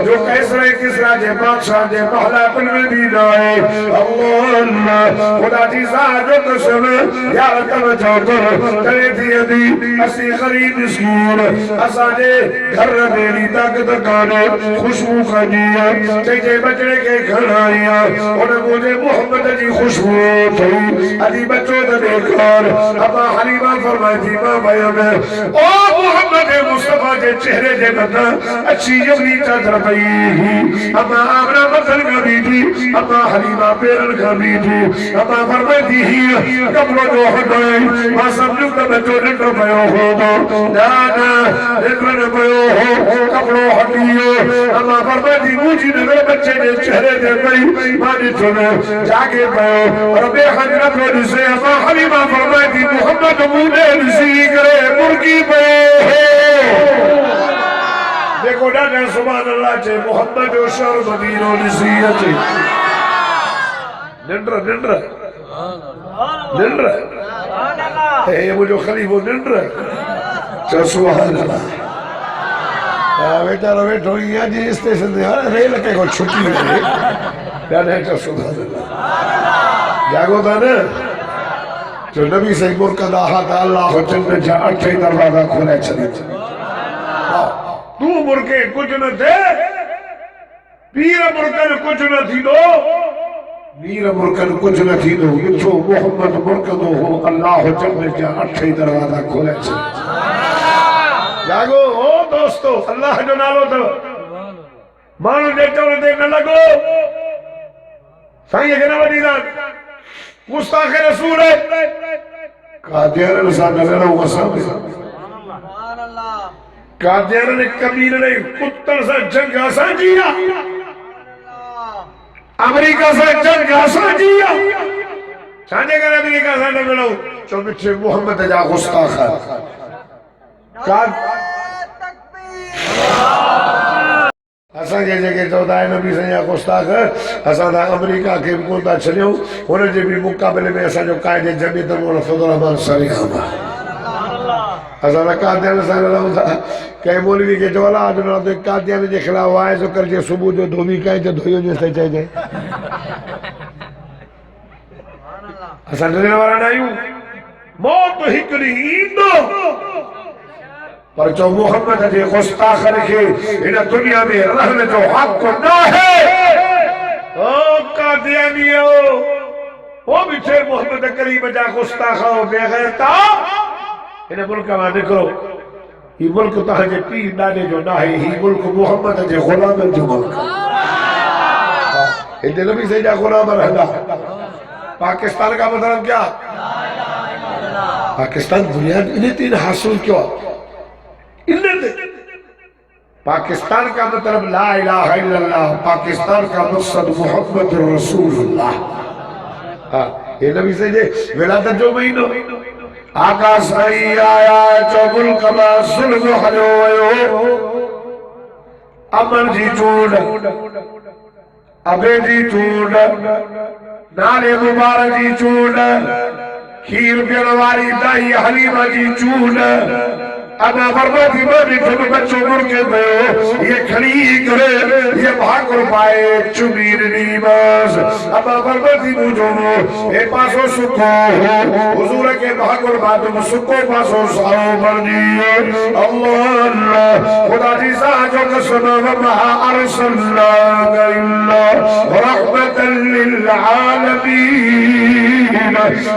Speaker 1: جو کیسرے کسرا جے بادشاہ جے محلہ پن میں بھی نائے اللہ خدا جی جو قسم یا توجہ کر تیرے تھی ادھی اسی غریب مسکین اسا جے گھر میری طاقت کانے خوشبو خجیا چیجے بچڑے کے گھر آئیا انہیں مجھے محمد جی خوشبو تھی ادھی بچوں دے دیکھار اما حلیمہ فرمائی تھی ماں بھائیوں میں او محمد مصطفیٰ جے چہرے جے بتا اچھی جبنی چادر پئی اما آمنہ مطل کا بھی تھی اما حلیمہ پیرن کا بھی تھی اما فرمائی تھی ہی کپڑوں جو ہٹوئے ماں سمجھو کہ بچوں نٹر پیو ہو دو نانا نٹر پیو ہو کپڑوں ہٹیو اما فرمائی تھی مجھے نگر بچے نے چہرے دے پئی ماں نے چنے جاگے پیو اور بے حجرت و نسے اما حلیمہ فرمائی تھی محمد مودے نسی کرے مرگی پیو دیکھو ڈاٹا سبحان اللہ چے محمد و شر مدین و نسیت ننڈر ننڈر ننڈر اے مجھو خلیف و ننڈر چل سبحان اللہ بیٹا رو بیٹھو یہ جی اسٹیشن دے ریل کے کو چھٹی ہے ڈاٹا چل سبحان اللہ جاگو تھا نا جو نبی سے مرکد آہا تا اللہ جنت جا اٹھے دروازہ کھولے چلی تو مرکے کچھ نہ تھے پیر مرکن کچھ نہ تھی دو میر مرکن کچھ نہ تھی دو یہ چھو محمد مرکدو ہو اللہ جنت جا اٹھے دروازہ کھولے چلی جاگو ہو دوستو اللہ جو نالو تو مانو دیکھتے ہوئے دیکھنے لگو سائیں یہ کہنا ودیدان مستاق رسول ہے قادیان رسال نظر ہوگا سامنے قادیان نے کبیر نے کتر سے جنگ آسان جیا امریکہ سے جنگ آسان جیا چاہنے کا نبی کا آسان نظر ہو چو بچے محمد جا گستاخ ہے اساں یہ جگہ چوتھا ہے نبی سے یا گستاخ اساں دا امریکہ کے بکولتا چلیو انہیں جے بھی مقابلے میں اساں جو قائد جمعیت مولا فضل الرحمن صلی اللہ اساں دا قادیان صلی اللہ علیہ وسلم کہ مولوی کے جو اللہ آدھنا تو قادیان جے خلاف آئے جو کر جے صبح جو دھومی کہیں جو دھوئیوں جیسے چاہے جائے اساں جو دینا والا نہیں ہوں موت ہکری ایندو پر جو محمد جے گستاخ رکھے انہیں دنیا میں رہنے جو حق کو نہ ہے او قادیانیو وہ بھی چھے محمد کریم جا گستاخ ہو بے غیرتا انہیں ملک میں نکلو یہ ملک تاہجے پیر ڈانے جو نہ ہے یہ ملک محمد جے غلام جو ملک انہیں نبی سے جا غلام رہنا پاکستان کا مطلب کیا پاکستان دنیا انہیں تین حاصل کیوں پاکستان کا مطلب لا الہ الا اللہ پاکستان کا مقصد محمد رسول اللہ یہ نبی سے جے ولادت جو مہینو آقا سائی آیا جو ملک با ظلم حلوئے امن جی چوڑ ابے جی چوڑ نالے مبارک جی چوڑ کھیر پیڑواری دائی حلیمہ جی چوڑ ابا فرماتی مانی تھے بچوں مرکے میں یہ کھڑی کرے یہ بھاگر پائے چمیر نیماز ابا فرماتی مجھو اے پاسو سکو حضور کے بھاگر باتوں سکو پاسو ساؤ مرنی اللہ اللہ خدا جی ساجو قسم ومہا ارسلنا اللہ رحمتا للعالمین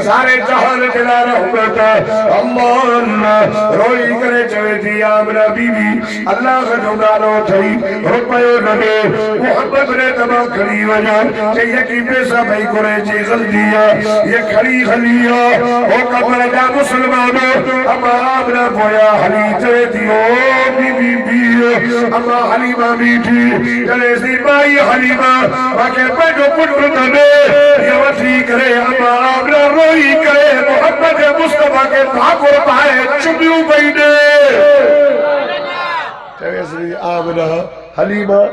Speaker 1: سارے جہان جلا رحمت اللہ اللہ روئی کرے چوے تھی آمنہ بی بی اللہ کا جو نالو تھی رپیو نبی محمد نے تمام کھڑی وجہ کہ یکی پیسہ بھائی کرے چی غلطیا یہ کھڑی خلیا او قبر جا مسلمانو اما آمنہ بویا حلی چوے تھی او بی بی بی اما حلیمہ بیٹھی چلے سی بائی حلیمہ باقی پیٹو پٹر دبے یہ وطی کرے اما آمنہ روئی کرے محمد مصطفیٰ کے بھاکر پائے چپیوں بیٹھے چلے سی آمنہ حلیمہ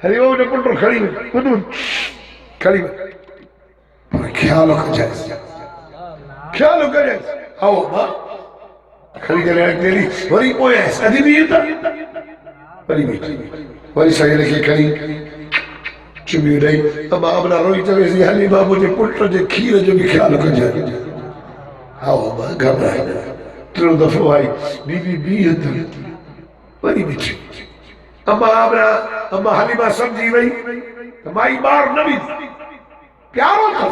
Speaker 1: انہیں پٹر کھڑی میں کھڑی میں خیالوں کا جائز خیالوں کا جائز آؤ ماں کھڑی کرے رکھ دیلی وری کوئی ایسا دی بھی تھا وری بیٹی وری سائے رکھے کھڑی چمی رہی اب آمنا روئی چوے سی حلیمہ مجھے پٹر جے کھیر جو بھی خیالوں کا جائز آؤ ماں گھبرائے ترو دفعہ آئی بی بی ادھر وری بیٹی اما حلیمہ سمجھی وئی مائی بار نبی پیارو تھا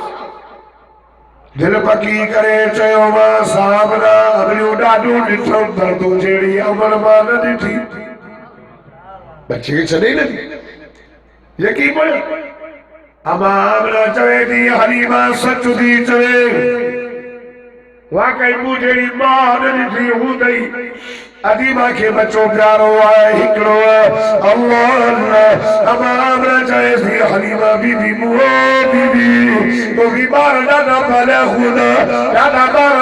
Speaker 1: دل پکی کرے چیو ماں سامنا ابریو ڈاڈو ڈٹھو دردو جیڑی عمر ماں نہ ڈٹھی بچے کے چلے نہ دی یقین پڑے اما آمنا چوے دی حلیمہ سچ دی چوے واقعی مو جیڑی ماں نہ ڈٹھی ہوں دئی ادیمہ کے بچوں پیارو آئے ہکڑو اللہ اللہ اما آمنا چاہے سی حلیمہ بی بی موہ بی بی تو بھی بار دادا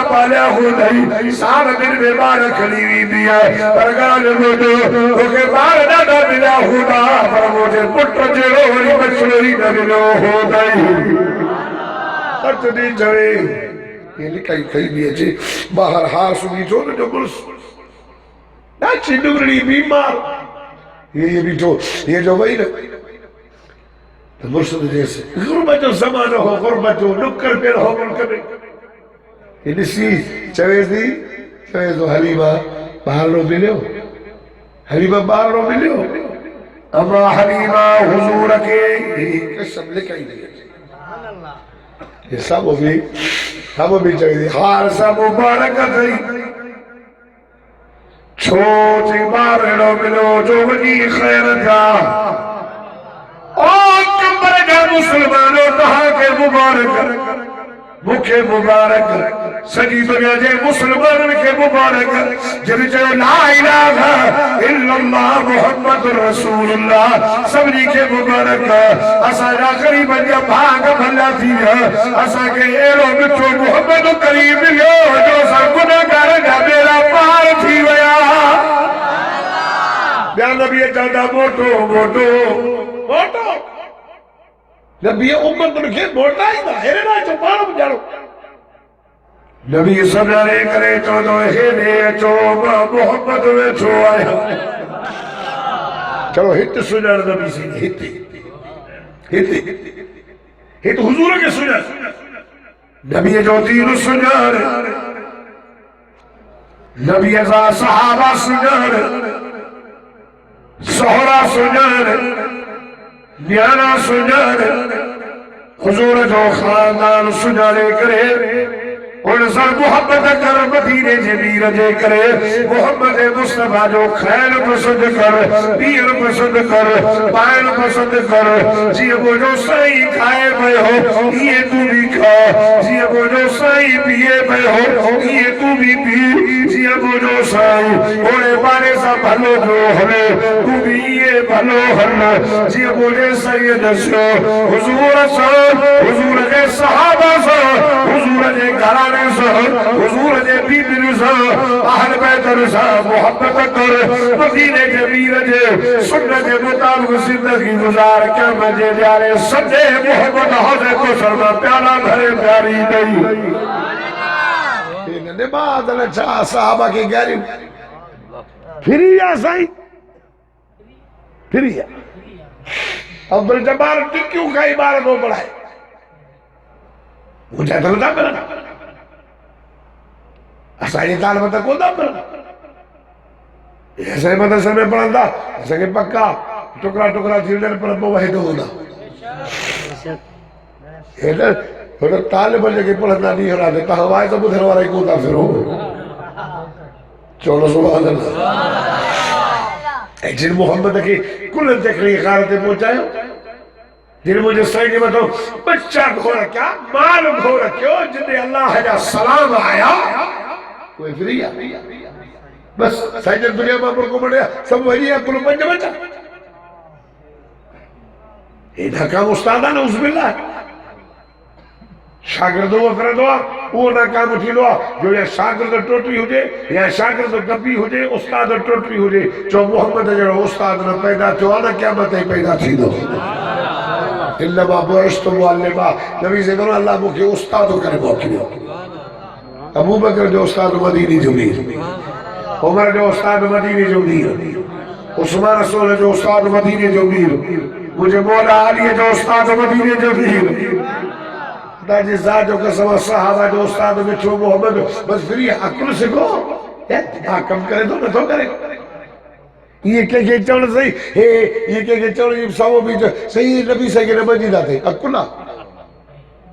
Speaker 1: پالیا خودائی سارا دن میں بار کھلیوی دیا پرگان گوٹو تو کہ بار دادا بلا خدا پر مجھے پٹر جیڑو وری بچلوری نبیلو خودائی سچ دی چوے یہ لکھائی کئی بھی ہے باہر ہار سنگی چھوڑ جو برس ناچی نگرنی بیمار یہ بھی تو یہ جو وہی نا مرشد جیسے غربت و زمانہ ہو غربت و نکر پیر ہو ملک میں یہ نسی چویز و حلیمہ باہر رو ملے ہو حلیمہ باہر رو ملے ہو اما حلیمہ حضور کے یہ قسم لکھائی دیا یہ سب بھی چویز خار سا مبارک تھی چھوٹی بارڑو ملو جو ونی خیر جا اور کمبر جا مسلمانوں کہا کہ مبارک مکھے مبارک سجی دنیا جے مسلمان کے مبارک جب جو لا الہ الا اللہ محمد رسول اللہ سبنی کے مبارک اسا جا قریب جا بھاگ بھلا دیا اسا کے ایرو مٹھو محمد کریم ملو جو سا گناہگار جا میرا پار تھی ویا بیان نبی چاہتا موٹو نبی امت نکھے موٹا ہی تھا ہیرے نا چو پارم جاڑو نبی سبرے کرے چو دو ہیرے چو محمد میں چھو آیا چلو ہت سجر نبی سے ہت حضور کے سجر نبی جو تین سجر نبی ازا صحابہ سجر سہرہ سجر نیانا سجر حضور جو خاندان سجارے کرے ان سر محمد کر مدینے جبیر جے کرے محمد مصطفیٰ جو خیر پسند کر پیر پسند کر پائل پسند کر جی وہ جو سائی کھائے بے ہو یہ تو بھی کھا جی وہ جو سائی پیے بے ہو یہ تو بھی پی جی وہ جو سائی اوڑے بارے سا بھلو جو ہمیں تو بھی یہ بھلو ہم جی وہ جو سید سو حضور سا حضور کے صحابہ سا حضور کے گھرانے حضور جے بیبی سا اہل بیت سا محبت کر مدینے جبیر جے سنت مطابق زندگی گزار کیا مجھے جارے سجے محبت حضرت کو سرما پیالا بھرے پیاری دئی نماز اللہ صحابہ کی گیری پھری یا سائی پھری یا عبدالجبار ٹکیوں کا عبارت ہو بڑھائے مجھے دلتا کرنا اسائی طالبہ تک ہوتا پر ایسے مدرسے میں پڑھتا ایسے کہ پکا ٹکرا ٹکرا چیزیں پر موحد ہونا ایسے طالبہ جگہ پڑھنا نہیں ہرا دیتا ہوائے تو بدھر والا ہی کوتا پھر ہو چولو سبحان اللہ جن محمد کی کل تکلیق خارتے پہنچائے جن مجھے صحیح نہیں بتاؤ بچہ گھوڑا کیا مال گھوڑا کیوں جنہیں اللہ جا سلام آیا کوئی فری بس سائنس دنیا میں ملکوں بڑھیا سب وہی ہے کلو پنج بچا ایدھا کام استادہ نا عزب اللہ شاگردوں وفردوا وہ ناکام اٹھی لوا جو یا شاگرد ٹوٹی ہو جے یا شاگرد گپی ہو جے استاد ٹوٹی ہو جے جو محمد جڑو استاد نہ پیدا تھو آنا قیامت ہی پیدا تھی دو انما بعثت معلما نبی سے کہو اللہ مکھے استاد کرے موقع ابو بکر جو استاد مدینی جو نہیں عمر جو استاد مدینی جو نہیں عثمان رسول جو استاد مدینی جو نہیں مجھے مولا علی جو استاد مدینی جو نہیں داجی ذات جو قسم صحابہ جو استاد مٹھو محمد بس پھر یہ عقل سے کو کم کرے تو نہ تو کرے یہ کہ چون صحیح یہ کہ چون یہ سو بھی صحیح نبی سے کہ نبی داتے عقلہ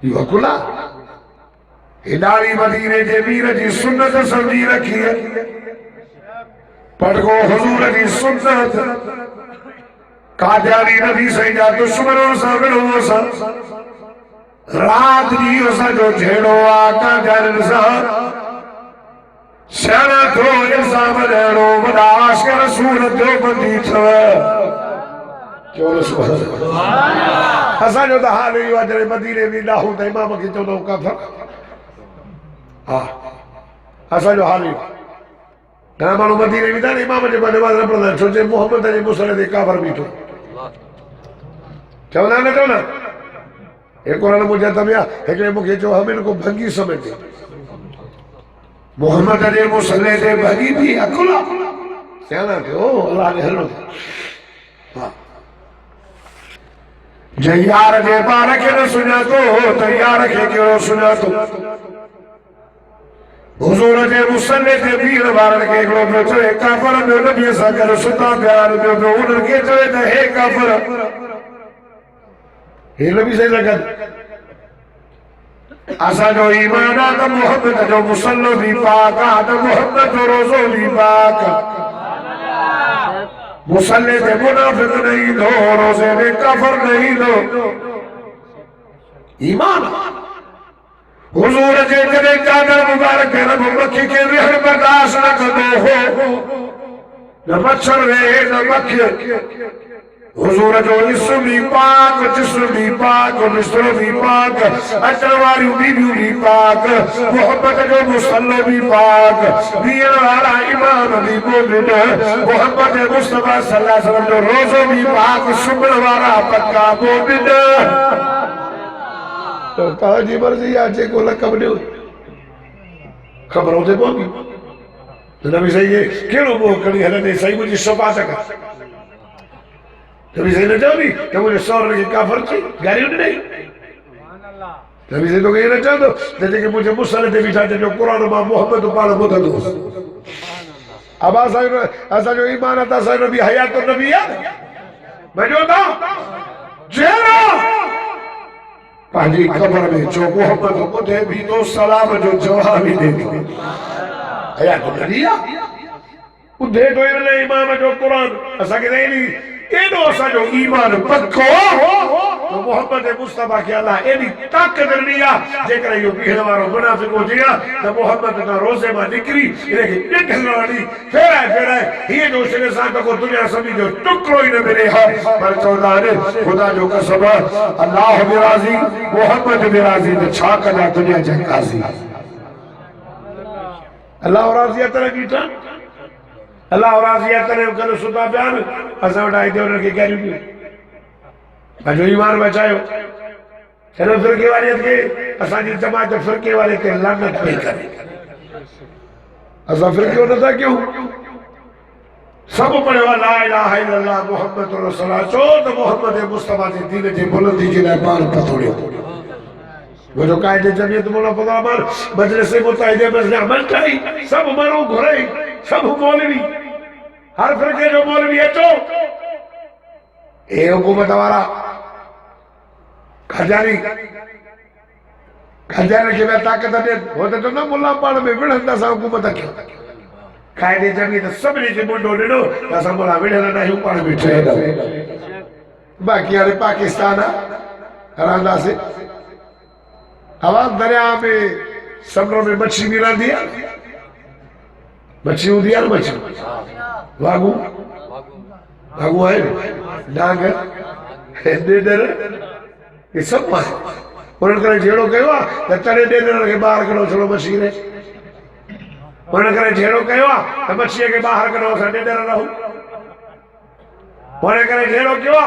Speaker 1: یہ عقلہ اداری مدینے جے میر جی سنت سمجھی رکھی ہے پڑھ گو حضور جی سنت قادیانی نبی سے جا دشمنوں سا بلو سا رات جی اسا جو جھیڑو آقا جانن سا شانا تو الزام لیڑو بدا عاشق رسول جو بندی چھوے کیوں رسول اسا جو دا حال ہوئی واجر مدینے بھی لاہوں دا امام کی چودوں کا فرق اسا جو حال ہوئی نامانو مدینے بھی دا امام جب نماز نہ پڑھنا چھوچے محمد علی مسلم دے کافر بیٹھو چونا نہ چونا ایک قرآن مجھے تمیا ایک نے مکھے جو ہم ان کو بھنگی سمجھتے محمد علی مسلح دے بھنگی بھی اکلا سیانا تھے او اللہ نے حلو تھے جیار دے بارکے نہ سنا تو تیار کے کیوں سنا تو حضور دے مسلح دے بیر بارکے ایک لوگ چوئے کافر میں نبی ساکر ستا پیار میں انہوں کے چوئے دے ہے کافر یہ نبی سے لگت اسا جو ایمان آتا محمد جو مسلح بھی پاک آتا محمد جو روزو بھی پاک مسلح دے منافق نہیں دو روزے دے کفر نہیں دو ایمان حضور جے کدے چادر مبارک ہے نہ مکھی کے رہن برداشت نہ کدو ہو نہ مچھر رہے نہ مکھی حضور جو اسم بھی پاک جسم بھی پاک مصر بھی پاک اچرواری بھی پاک محبت جو مسلح بھی پاک دین والا امام بھی مومن محبت مصطفیٰ صلی اللہ علیہ وسلم جو روزو بھی پاک شمر والا پکا مومن تو کہا جی مرضی آجے کو لکب نہیں ہوئی خبر ہوتے بوگی نبی صحیح ہے کیوں وہ کری ہے نہیں صحیح مجھے شفا سکا نبی صحیح نہ چاہو نہیں کہ مجھے سور لگے کافر تھی گاری ہونے نہیں نبی صحیح تو کہی نہ چاہو تو جیسے کہ مجھے مسئلہ دے بیٹھاتے جو قرآن و محمد و پالا مدد ہو اب ایسا جو ایمان آتا سا نبی حیات و نبی ہے میں جو دا جیرا پہلی قبر میں جو محمد و مدد بھی دو سلام جو جوابی دے دی حیات و نبی ہے دے دو امام جو قرآن ایسا کہ نہیں اینو اسا جو ایمان پکو تو محمد مصطفیٰ کی اللہ اینی طاقت نہیں جے کرے یہ پیڑ وارو منافق ہو جیا تو محمد کا روزے میں نکری لیکن نکلوانی پھیرائے یہ جو شکر صاحب کو دنیا سمی جو ٹکرو ہی نہ ملے ہے پر چودانے خدا جو قسم اللہ بھی راضی محمد بھی راضی تو چھاکا جا دنیا جائے قاضی اللہ راضی اتنا بیٹا اللہ راضیات نے کل ستا بیان اسا وٹائی دے انہوں کی کہہ رہی تھی جو ایمان بچائیو چلو فرقے والیت کے اسا جی جماعت فرقے والے کے لعنت پہ کریں اسا فرقے ہونا تھا کیوں سب پڑھے وا لا الہ الا اللہ محمد رسول اللہ چود محمد مصطفیٰ دی دین جی بلندی جی لائے بار پتھوڑے وہ جو قائد جمعیت مولا فضل عمر مجلس متحدہ مجلس عمل چاہی سب مروں گھرے سب مولوی ہر فرقے جو مولوی ہے تو اے حکومت ہمارا کھجاری کے میں طاقت دے ہوتے تو نہ ملا پاڑ میں وڑھندا سا حکومت کیوں قائد جمعیت سب نے جی منڈو ڈنو ایسا مولا وڑھنا نہیں پاڑ میں ٹھہر دو باقی آرے پاکستان ہراندا سے عوام دریا میں سمروں میں مچھی ملا دیا مچھی ہوں دیا نا مچھی واگو واگو آئے ڈانگ ڈیڈر یہ سب پائے انہوں نے جھیڑو کہوا تنے ڈیڈر کے باہر کرو چلو مچھی رہے انہوں نے جھیڑو کہوا مچھی کے باہر کرو سا ڈیڈر رہو انہوں نے جھیڑو کہوا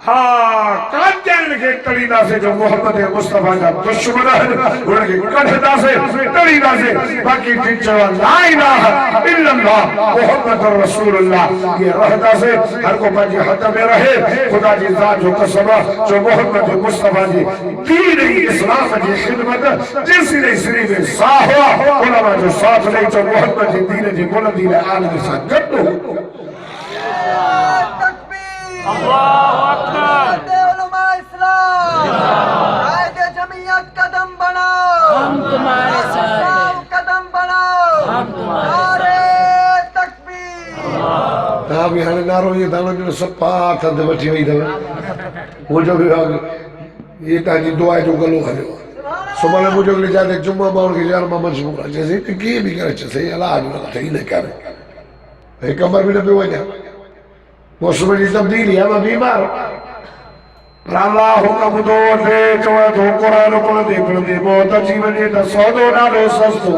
Speaker 1: ہاں کانچن کے تڑیدہ سے جو محمد مصطفیٰ کا دشمن ہے انہوں کے کٹھدہ سے تڑیدہ سے باقی تنچوا لا الہ الا اللہ محمد رسول اللہ یہ رہدہ سے ہر کو باجی حد میں رہے خدا جی ذات جو قسمہ جو محمد مصطفیٰ جی دین اسلام جی خدمت جنسی نے سری میں ساہوا علماء جو ساتھ نہیں جو محمد جی دین جی بلندی لے عالم ساتھ گردو
Speaker 2: اللہ اکبر علماء اسلام قائد جمعیت قدم بڑھاؤ ہم تمہارے ساتھ قدم بڑھاؤ ہم تمہارے تکبیر
Speaker 1: آپ یہاں نارو یہ دانا جو سب پاک ہاتھ بچی ہوئی دھوے وہ جو بھی یہ تاجی دعائے جو گلو ہے سبحانہ مجھے لے جاتے جمعہ باؤں کی جارمہ منصورہ جیسے کہ بھی کرے چسے اللہ آج والا تھی نہیں کرے ایک کمر بھی نبی وجہ وہ سمجھی تبدیلی ہے میں بیمار پر اللہ حکم دو دے چوہ دو قرآن کو دے پر دے موتا جیون یہ سودو نالو سستو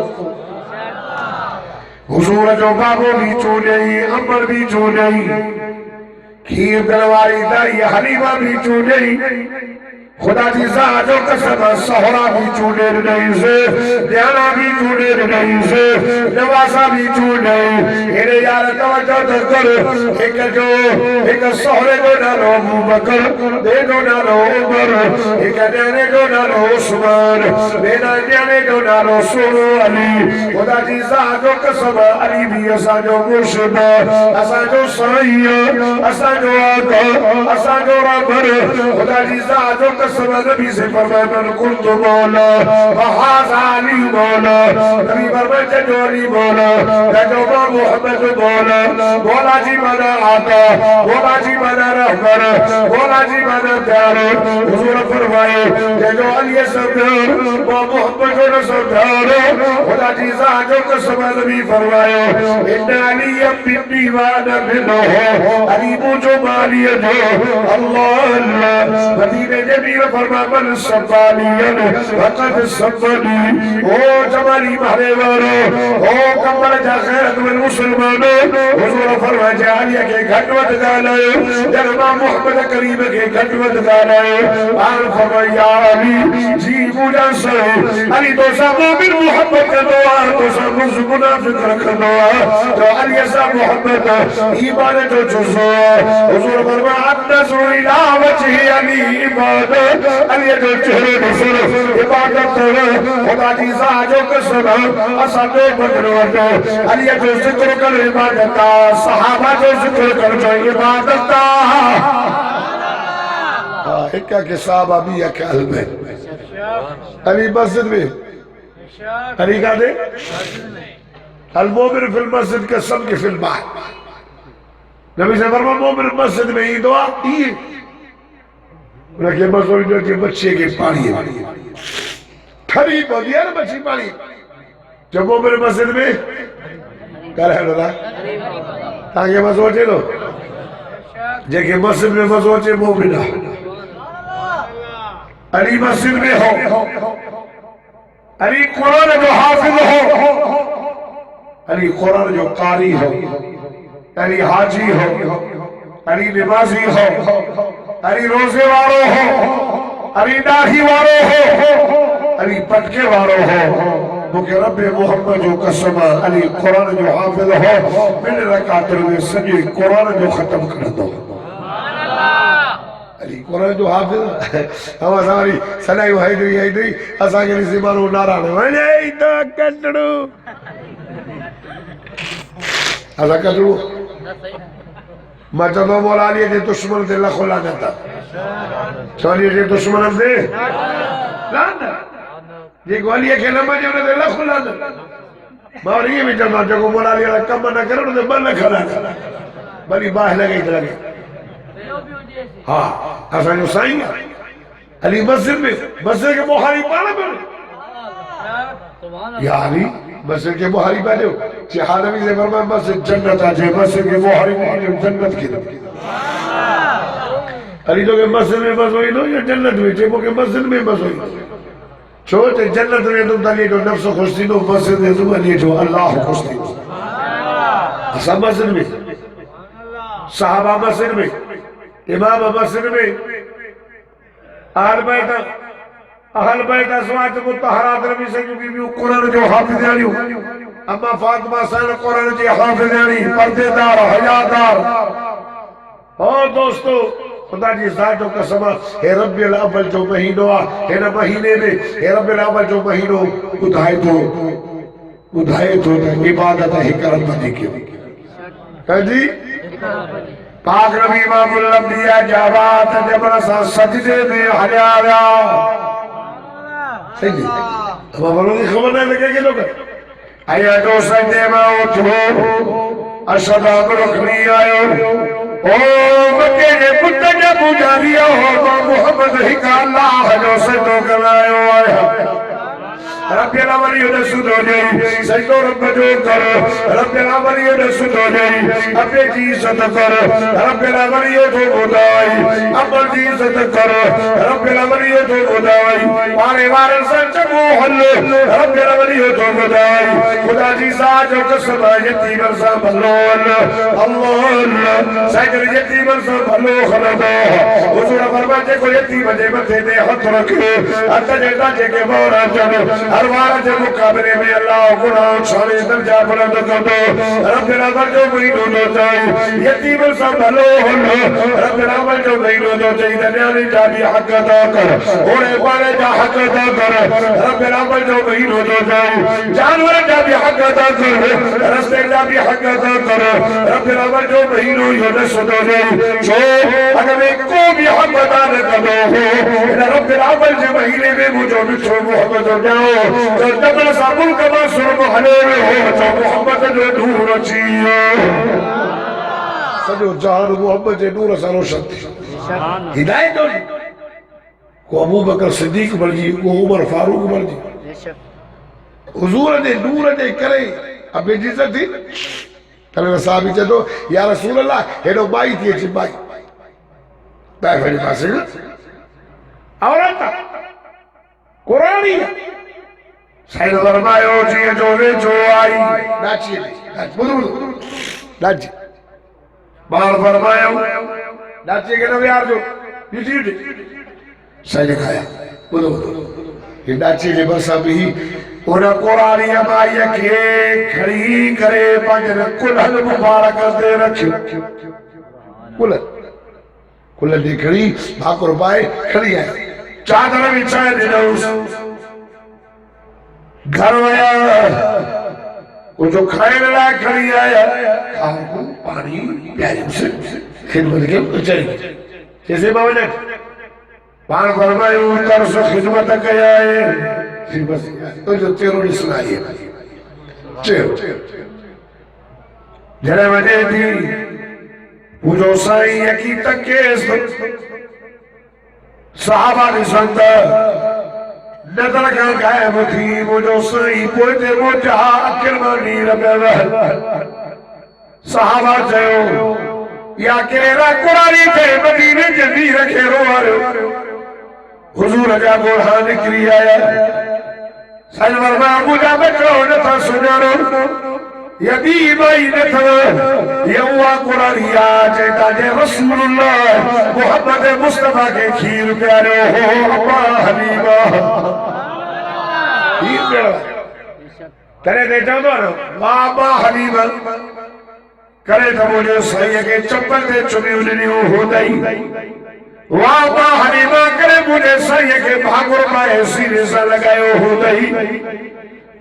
Speaker 1: حضور جو بابو بھی چونئی امبر بھی چونئی کھیر دلواری دائی حلیمہ بھی چونئی خدا جی ذات و قسم سہرا بھی چونے نہیں سے دیانا بھی چونے نہیں سے نواسا بھی چونے انہیں یار توجہ کر ایک سہرے جو نالو ابو بکر دے جو نالو عمر ایک دیانے جو نالو عثمان دینا دیانے جو نالو سولو علی خدا جی ذات و قسم علی بھی اسا جو مرشد اسا جو سعید اسا جو آقا اسا جو ربر خدا جی ذات و قسم نبی سے فرمائے من کنت مولا وحاظ علی مولا نبی فرمائے جنو علی مولا جنو محمد مولا مولا جی منا آتا مولا جی منا رحمر مولا جی منا پیار حضور فرمائے جنو علی سردار و محمد سردار خدا جی ذات و قسم نبی فرمائے ان علی ابن دیوان منہ علی مجھو مالی جو اللہ اللہ مدینہ جبیر فرمائے من سبالین وقد سبالی او جمالی مہرے وارو او کمبر جا خیرت من مسلمانو حضور فرمائے جالیہ کے گھٹوت دالائے جنبا محمد کریم کے گھٹوت دالائے آن فرمائے یا علی جی مجھا سرے علی تو سا مومن محمد کا دعا تو سا منافق رکھ دعا تو علی ایسا محمد ایمان جو جزو حضور فرمائے النظر الى وجہ علی عبادت علی جو چہرے نصر عبادت خدا جی جو قسم اسا دو بدروت علی جو ذکر کر عبادت صحابہ جو ذکر کر جو عبادت ایکا کے صحابہ بھی ایک علم ہے علی مسجد میں علی کہا دے المومن فی المسجد کا سب کے فی البحر نبی سے فرما مومن مسجد میں ہی دعا انہیں کہ مزوری جو کہ بچے کے پانی ہے کھری بہت دیا نا بچی پانی جب وہ میرے مسجد میں کر ہے لگا تاکہ مزوچے لو جے کہ مسجد میں مزوچے مومنہ علی مسجد میں ہو علی قرآن جو حافظ ہو علی قرآن جو قاری ہو علی حاجی ہو علی نمازی ہو علی روزے وارو ہو علی داہی وارو ہو علی پٹکے وارو ہو تو کہ رب محمد جو قسم علی قرآن جو حافظ ہو میں رکعت میں سجی قرآن جو ختم کر دو علی قرآن جو حافظ ہم ہماری سنائی وحیدوی اسا کے لیے زمانو نارانے ونے ایتا کٹڑو اسا کٹڑو مجدو مولا علی دے دشمن دے لکھو لانا چولی دے دشمن دے لانا یہ گوالی ہے کہ نمہ جو دے لکھو لانا ماور یہ بھی جمع جو کو مولا علی کم نہ کرو دے بل نہ کھلا بلی باہ لگئی لگے ہاں ایسا جو سائیں علی مسجد میں مسجد کے بخاری پانا پر یا علی مسجد کے بہاری پہلے ہو چہا نبی سے فرمائے مسجد جنت آجے مسجد کے بہاری نہیں جنت کی نبی علی تو کہ مسجد میں بس ہوئی نو یا جنت میں چیپو کہ مسجد میں بس ہوئی چھوٹے جنت میں تم دلی جو نفس خوشتی نو مسجد میں تم علی جو اللہ خوشتی نو سب مسجد میں صحابہ مسجد میں امام مسجد میں اہل بیت ازواج مطہرات نبی سے جو بیوی قرآن جو حافظ آنی ہو اما فاطمہ سین قرآن جو حافظ آنی پردے دار حیادار اور دوستو خدا جی ذات جو قسمہ اے رب الاول جو مہینو اے نا مہینے میں اے رب الاول جو مہینو ادھائے تو عبادت ہے کرم بدی کی کہ جی پاک نبی امام الانبیاء جاوات جبرا سا سجدے میں حلیا آیا صحیح جی ہم بولو گی خبر نہیں لگے گی لوگ آیا جو سجدے میں اٹھو اشداب رکھنی آئے او مکے نے کتا جب جاریا ہو محمد حکا اللہ جو سجدوں کرائے آیا رب العالمین نے سدو جائی سجدو رب جو کر رب العالمین نے سدو جائی اپنے جی ست کر رب العالمین تو بدائی اپنے جی ست کر رب العالمین تو بدائی پارے وارن سن چکو حل رب العالمین تو بدائی خدا جی ساتھ جو قسم یتیم سا بھلو اللہ سجر یتیم سا بھلو خلدو حضور فرماتے کو یتیم جے متے دے ہاتھ رکھے اتجتا جے کے بورا جنو ہر وارا جب مقابلے میں اللہ قرآن شانے درجہ بلند کر دو رب العالمین جو مہینو دو چاہی یتیم سا بھلو ہلو رب العالمین جو مہینو دو چاہی دنیانی جا بھی حق ادا کر اوڑے پانے جا حق ادا کر رب العالمین جو مہینو دو چاہی جانور جا بھی حق ادا کر رستے جا بھی حق ادا کر رب العالمین جو مہینو یونس دو چاہی چھو اگر میں کو بھی حق ادا نہ کر دو رب العالمین جو مہینے میں مجھو بچھو محمد ہو جاؤ جو جبل سابل کبا سرم حلے میں ہو جو محمد جو نور اچھیو سجو جہان محمد جو نور سالو شکتی ہدایت ہو کو ابو بکر صدیق مرجی کو عمر فاروق مرجی حضور دے نور دے کرے اب جیسا تھی کلمہ صحابی چاہتو یا رسول اللہ ہیڈو بائی تھی اچھی بائی بائی پھر پاسے گا عورتا قرآنی سید فرمائے ہو جی جو وے جو آئی ناچیے بدو ناچیے بار فرمائے ہو ناچیے کہ نو یار جو یوٹی سید کھایا بدو یہ ناچیے کے برسا بھی انہاں قرآنی امائی اکھے کھڑی کرے پاکر کلہل مبارک دے رکھو کلہل دے کھڑی بھاکر پائے کھڑی آئے چادر بھی چاہے دینا گھر آیا وہ جو کھائے لڑا کھڑی آیا کھاؤ کو پانی پیاری سے خدمت کے چلی جیسے باوجد پان فرمائے اوٹر سے خدمت کیا ہے خدمت تو جو تیروں نے سنائی ہے چیرو جنہیں وجہ تھی وہ جو سائی یکی تک کیس صحابہ نے سنتا نظر کا قائم تھی وہ جو سائی پوچھتے وہ جہاں اکر مانی ربے صحابہ چاہو یا کہنا قرآنی تھے مدینہ جدی رکھے رو حضور جا بوڑھا نکلی آیا سجور میں ابو جا بچو نتا سنانو یدی بائی نتا یوا قرآنی آجتا جے رسول اللہ محمد مصطفیٰ کے کھیر پیارے ہو اللہ حبیبہ کھیر پیارے ترے دے جاؤ دو بابا حبیبہ کرے تھا مجھے صحیح کے چپل دے چمی انہوں ہو دائی بابا حبیبہ کرے مجھے صحیح کے بھاگر پائے سینے سے لگائے ہو دائی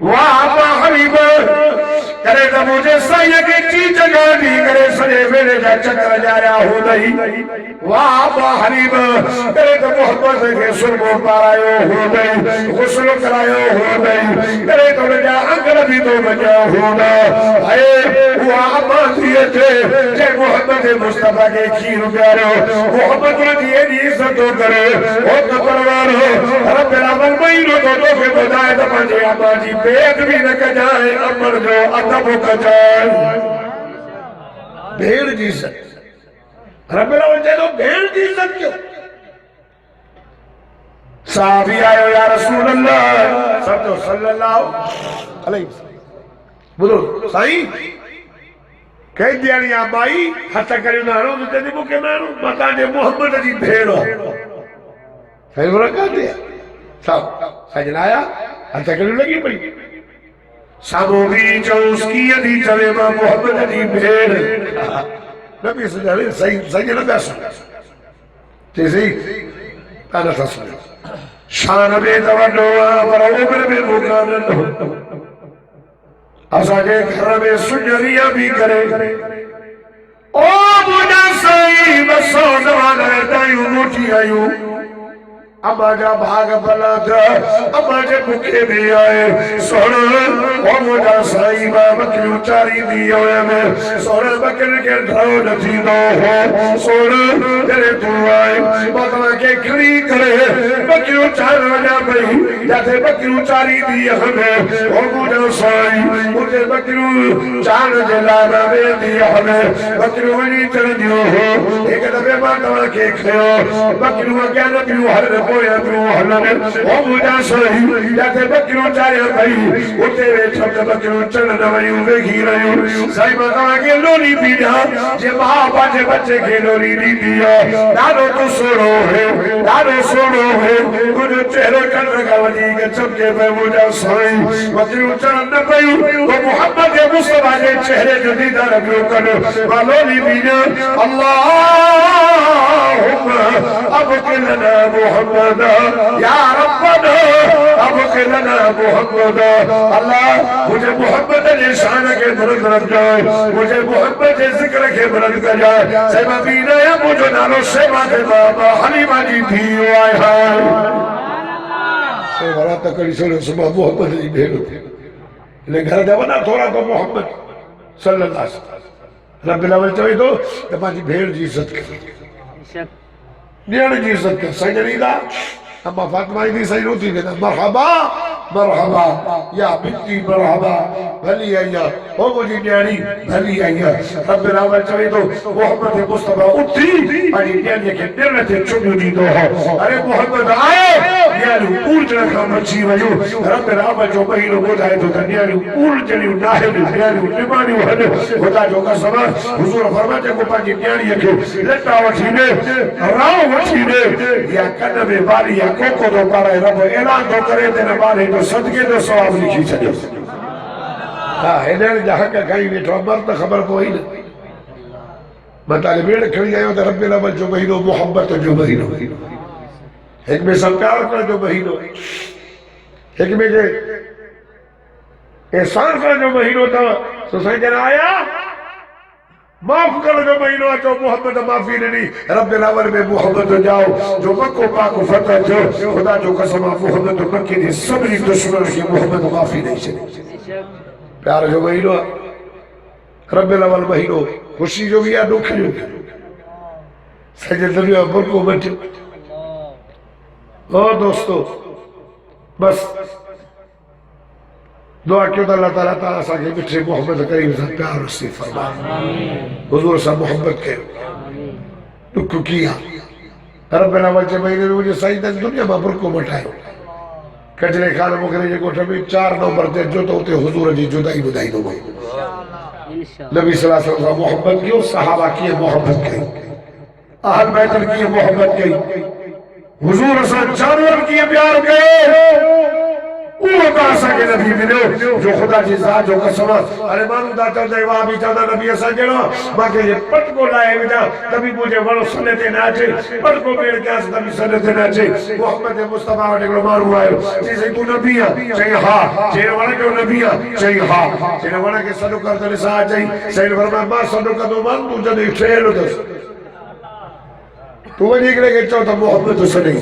Speaker 1: بابا حبیبہ کرے تو مجھے صحیح کی چیز جگہ دی کرے سرے میرے جا چکر جا رہا ہو دئی وابا حریب کرے تو محبت کے سرموں پارائے ہو دئی غسل کرائے ہو دئی کرے تو جا انگر بھی تو بجا ہو دا اے وابا دیئے تھے جے محمد مصطفیٰ کے کھیر پیارے ہو محمد رضی دی عزتوں کرے او کپروار ہو رب العالمین مہینوں تو کے بدائے تو مجھے آبا جی بیٹ بھی نہ کجائے امر جو ادب کجائے بھیڑ جی عزت رب العالمین چاہے تو بھیڑ جی عزت کیوں صحابی آئے یا رسول اللہ صلی اللہ علیہ وسلم بولو صحیح کہہ دیا نہیں آپ آئی حتی کری نارو تو تیدی مکے نارو بتا جے محمد جی بھیڑو صحیح بولا کہا دیا سجن آیا حتی کری لگی پڑی سامو بھی چوس کی ادھی چلے ماں محمد جی بھیڑ نبی سجن صحیح نبی آسان جیسے ہی پہنا تھا سجن شان بے دوڑو پر عمر بے مقامن اسا کے گھر میں سنجریاں بھی کرے او مجھا سائی بسو نوان رہتائیوں موٹی آئیوں اما جا بھاگ بلا تھا اما جا بکے بھی آئے سوڑا او مجھا سائی با بکری اچاری دی ہوئے میں سوڑا بکر کے دھاؤ نتی دو ہو سوڑا تیرے تو آئے بکرا کے کھڑی کرے بکری اچار رجا پہی جاتے بکری اچاری دی ہمیں او مجھا سائی مجھے بکری چار جلانا میں دی ہمیں بکری ونی چڑھ دیو ہو ایک دفعہ بکرا کے کھڑو بکری وگیا نبیو ہر ہویا تو حلن او مجھا سہی جاتے بکروں چاہے بھائی اٹھے وے چھپتے بکروں چڑھ نوائیوں وے گھی رہیوں سائی مقام کے لوری پیڑا جے ماں باجے بچے کے لوری نہیں دیا دارو تو سوڑو ہے دارو سوڑو ہے مجھے چہرے کر رکھا وجی کے چھپکے پہ مجھا سہی بکروں چڑھ نوائیوں وہ محمد مصطفیٰ کے چہرے جو دیدہ رکھو کرو لوری پیڑا اللہم ابکر لنا محمد یا ربنا ابکر لنا محمد اللہ مجھے محمد نے شان کے بلند رکھ جائے مجھے محمد کے ذکر کے بلند کر جائے سیما بینا یا مجھے نالو سیما کے بابا حلیمہ جی بھی آئے ہیں سیما رات کری سلو سبا محمد جی بھیڑو تھے لیکن گھر جانا تھوڑا تو محمد صلی اللہ علیہ وسلم رب العالمین چاہیے تو تمہاری بھیڑ جی عزت کر نیانے جی عزت کر سجن ایدہ اما فاطمہ ایدی صحیح روتی دینا مرحبا مرحبا یا بنتی مرحبا بھلی آئیا ہو مجھے نیانی بھلی آئیا رب العالمین چاہیے تو محمد مصطفیٰ اٹھی آئی نیانی کے نرنتے چنیو جی دو ہو ارے محمد آئے نیانی اولچنا کا مچھی ویو رب العالمین جو مہینوں بودھائے تو نیانی اولچنیو ناہے نیانی نمانیو ہنے خدا جو کا سمار حضور فرماتے کو پانچی نیانی کے لٹا وچھینے راو وچھینے یا کنبے باری یا کوکو دو پارے رب اعلان تو کرے دینا بارے تو صدقے تو ثواب لکھی چلے ہاں انہیں جہاں کا کہیں بیٹھو مرد خبر کوئی نہیں مطالب بیڑ کھڑی آئے ہوتا رب العالمین جو مہینوں محبت جو مہینوں ایک میں سرکار کا جو مہینوں ایک میں جو احسان کا جو مہینوں تھا تو سجن آیا معاف کر جو مہینوں تو محمد معافی نہیں رب العالمین میں محمد جاؤ جو مکہ پاک فتح جو خدا جو قسم محمد مکہ دی سبری دشمن کی محمد معافی نہیں چلی پیار جو مہینوں رب العالمین مہینوں خوشی جو بھی ہے دکھ جو بھی سجن دنیا برکو بچے اور دوستو بس دعا کیوں اللہ تعالیٰ تعالیٰ ساکے بچے محمد کریم سے پیار اس سے فرما حضور صاحب محمد کے دکھو کیا رب العالمین کے مہینے میں مجھے سعیدہ دنیا میں برکو بٹھائے کجلے خانہ مکرے جے کوٹھا میں 4 نومبر تے جو تو ہوتے حضور جی جدائی بدائی دو گئی نبی صلی اللہ علیہ وسلم محبت کی صحابہ کی محبت کی اہل بیت کی محبت کی حضور صلی جانور کی پیار گئے وہ کاسا کے نبی ملے جو خدا جی ذات جو قسم ارے مانو داتا دے وہاں بھی چاہتا نبی ایسا جنو باقی یہ پٹ کو لائے بجا تبھی مجھے ورو سنتے ناچے پٹ کو بیڑ کے آس تبھی سنتے ناچے محمد مصطفیٰ وڈے گلو مارو آئے چیزیں تو نبی ہے چاہیے ہاں چیرے والا جو نبی ہے چاہیے ہاں چیرے والا کے صدو کرتا نسا چاہیے سید فرمان با صدو کرتا مان تو جدے ٹھیلو دس تو وہ نکلے کہ چاہتا محمد تو سنے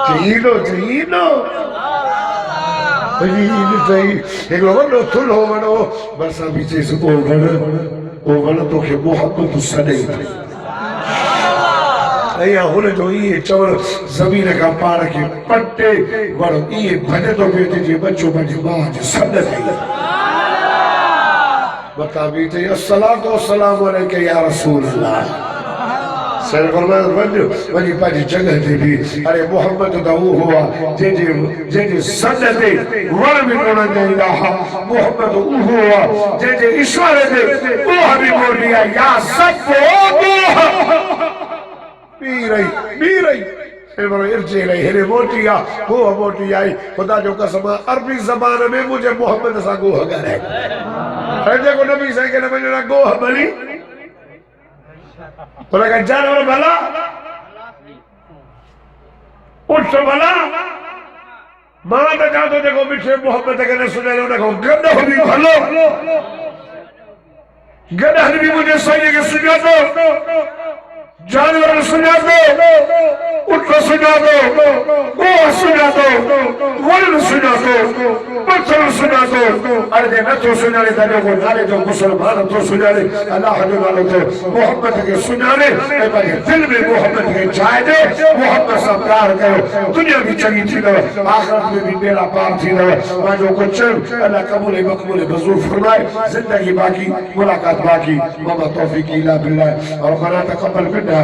Speaker 1: چہیلو چہیلو ایک لوگوں نے تھل ہو گنو برسا بیچے سے او گنو تو کہ محمد تو سنے یا ہن جو یہ چور زمین کا پاڑ کے پٹے وڑو یہ بھجے تو بیٹے جی بچوں بچے باج صدق ہے بتا بیٹے الصلاۃ والسلام علیک یا رسول اللہ سر فرمایا وجی پاجی جگہ دے بھی ارے محمد دا وہ ہوا جے سجدے ور بھی کونا الہ محمد وہ ہوا جے اشارے دے وہ بھی بولیا یا سب وہ پی رہی ارجے رہی ہرے موٹیا وہ موٹی آئی خدا جو قسم عربی زبان میں مجھے محمد سا گوہ گر ہے رجے کو نبی سے کہ نبی گوہ بلی بولا کہ جانور بھلا اٹھ بھلا ماں تکا تو دیکھو بچھے محمد کے نے سنے لے انہیں کہو گدہ بھی بھلو گدہ بھی مجھے صحیح کہ سنا دو جانور سنا دو اٹھ سنا دو گوہ سنا دو ورن سنا دو پتھر سنا دو ارے نہ تو سنا لے دنے کو نالے جو مسلمان تو سنا لے اللہ جو نالے تو محمد کے سنا لے اے بھائی دل میں محمد کے جائے دے محمد سے پیار کرو دنیا بھی چنگی تھی دو آخرت میں بھی میرا پار تھی دو میں جو کچھ اللہ قبول مقبول بزرگ فرمائے زندگی باقی ملاقات باقی وما توفیق الا باللہ اور خنا تقبل منا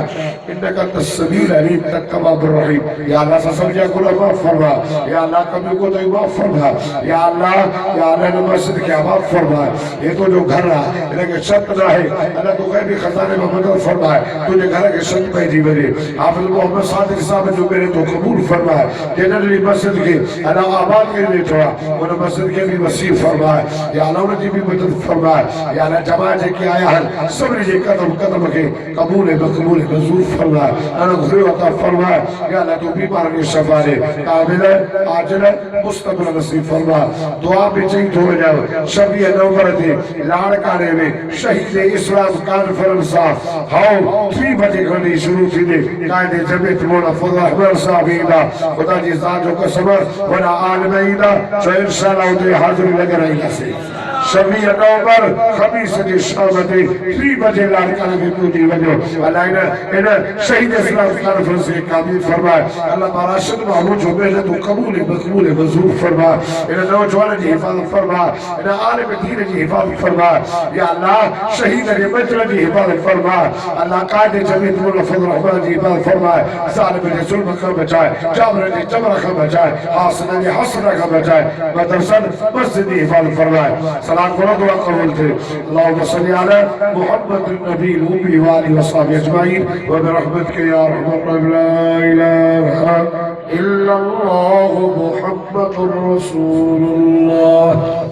Speaker 1: انك انت السميع العليم التواب الرحيم یا اللہ سمجھا کل معاف فرما یا اللہ کبھی کو تو معاف فرما یا اللہ نے مسجد کی معاف فرما یہ تو جو گھر رہا انہیں کہ چھت نہ ہے اللہ تو غیبی خزانے میں مدد فرمائے تجھے گھر کے چھت پہ دی میرے حافظ محمد صادق صاحب جو میرے تو قبول فرمائے جنرلی مسجد کے اللہ آباد کے لیے چھوڑا انہیں مسجد کے بھی وسیع فرمائے یا اللہ نے بھی مدد فرمائے یا اللہ جماعت کی آیا ہے سب نے قدم قدم کے قبول مقبول منظور فرمائے انا غفر عطا فرمائے یا اللہ تو بیمار کے شفا دے قابل عاجل مستقبل نصیب فرمائے دعا بھی چاہیے تو جاؤ شبیہ نوبر دے لاڑکانے میں شہید اسلام کانفرنس ہاؤ 3 بجے گھڑی شروع تھی دے قائد جبیت مولا فضل احمد صاحب ایدہ خدا جی ذات جو قسمر ونا عالم ایدہ جو انشاءاللہ ہوتے حاضر لگ رہی ہے شبیہ نوبر خمیس جی شامتے 3 بجے لاڑکانے میں پوٹی وجہ اللہ انہیں شہید اسلام کانفرنس سے کامل فرمائے اللہ ماراشد محمود جو محنت و قبول مقبول منظور فرمائے انہیں نوجوان جی حفاظت فرمائے انہیں عالم دین جی حفاظت فرمائے یا اللہ شہید علی مجل جی حفاظت فرمائے اللہ قائد جمعیت مولا فضل رحمان جی حفاظت فرمائے ظالم جی ظلم کا بچائے جابر جی جبر کا بچائے حاصل جی حسن کا بچائے مدرسن مسجد جی حفاظت فرمائے سلام کرو دعا قبول تھے اللہم صلی علی محمد النبی الوبی والی وصحابی اجمعین وبرحمتك يا ارحم الراحمين لا اله الا الله محمد رسول الله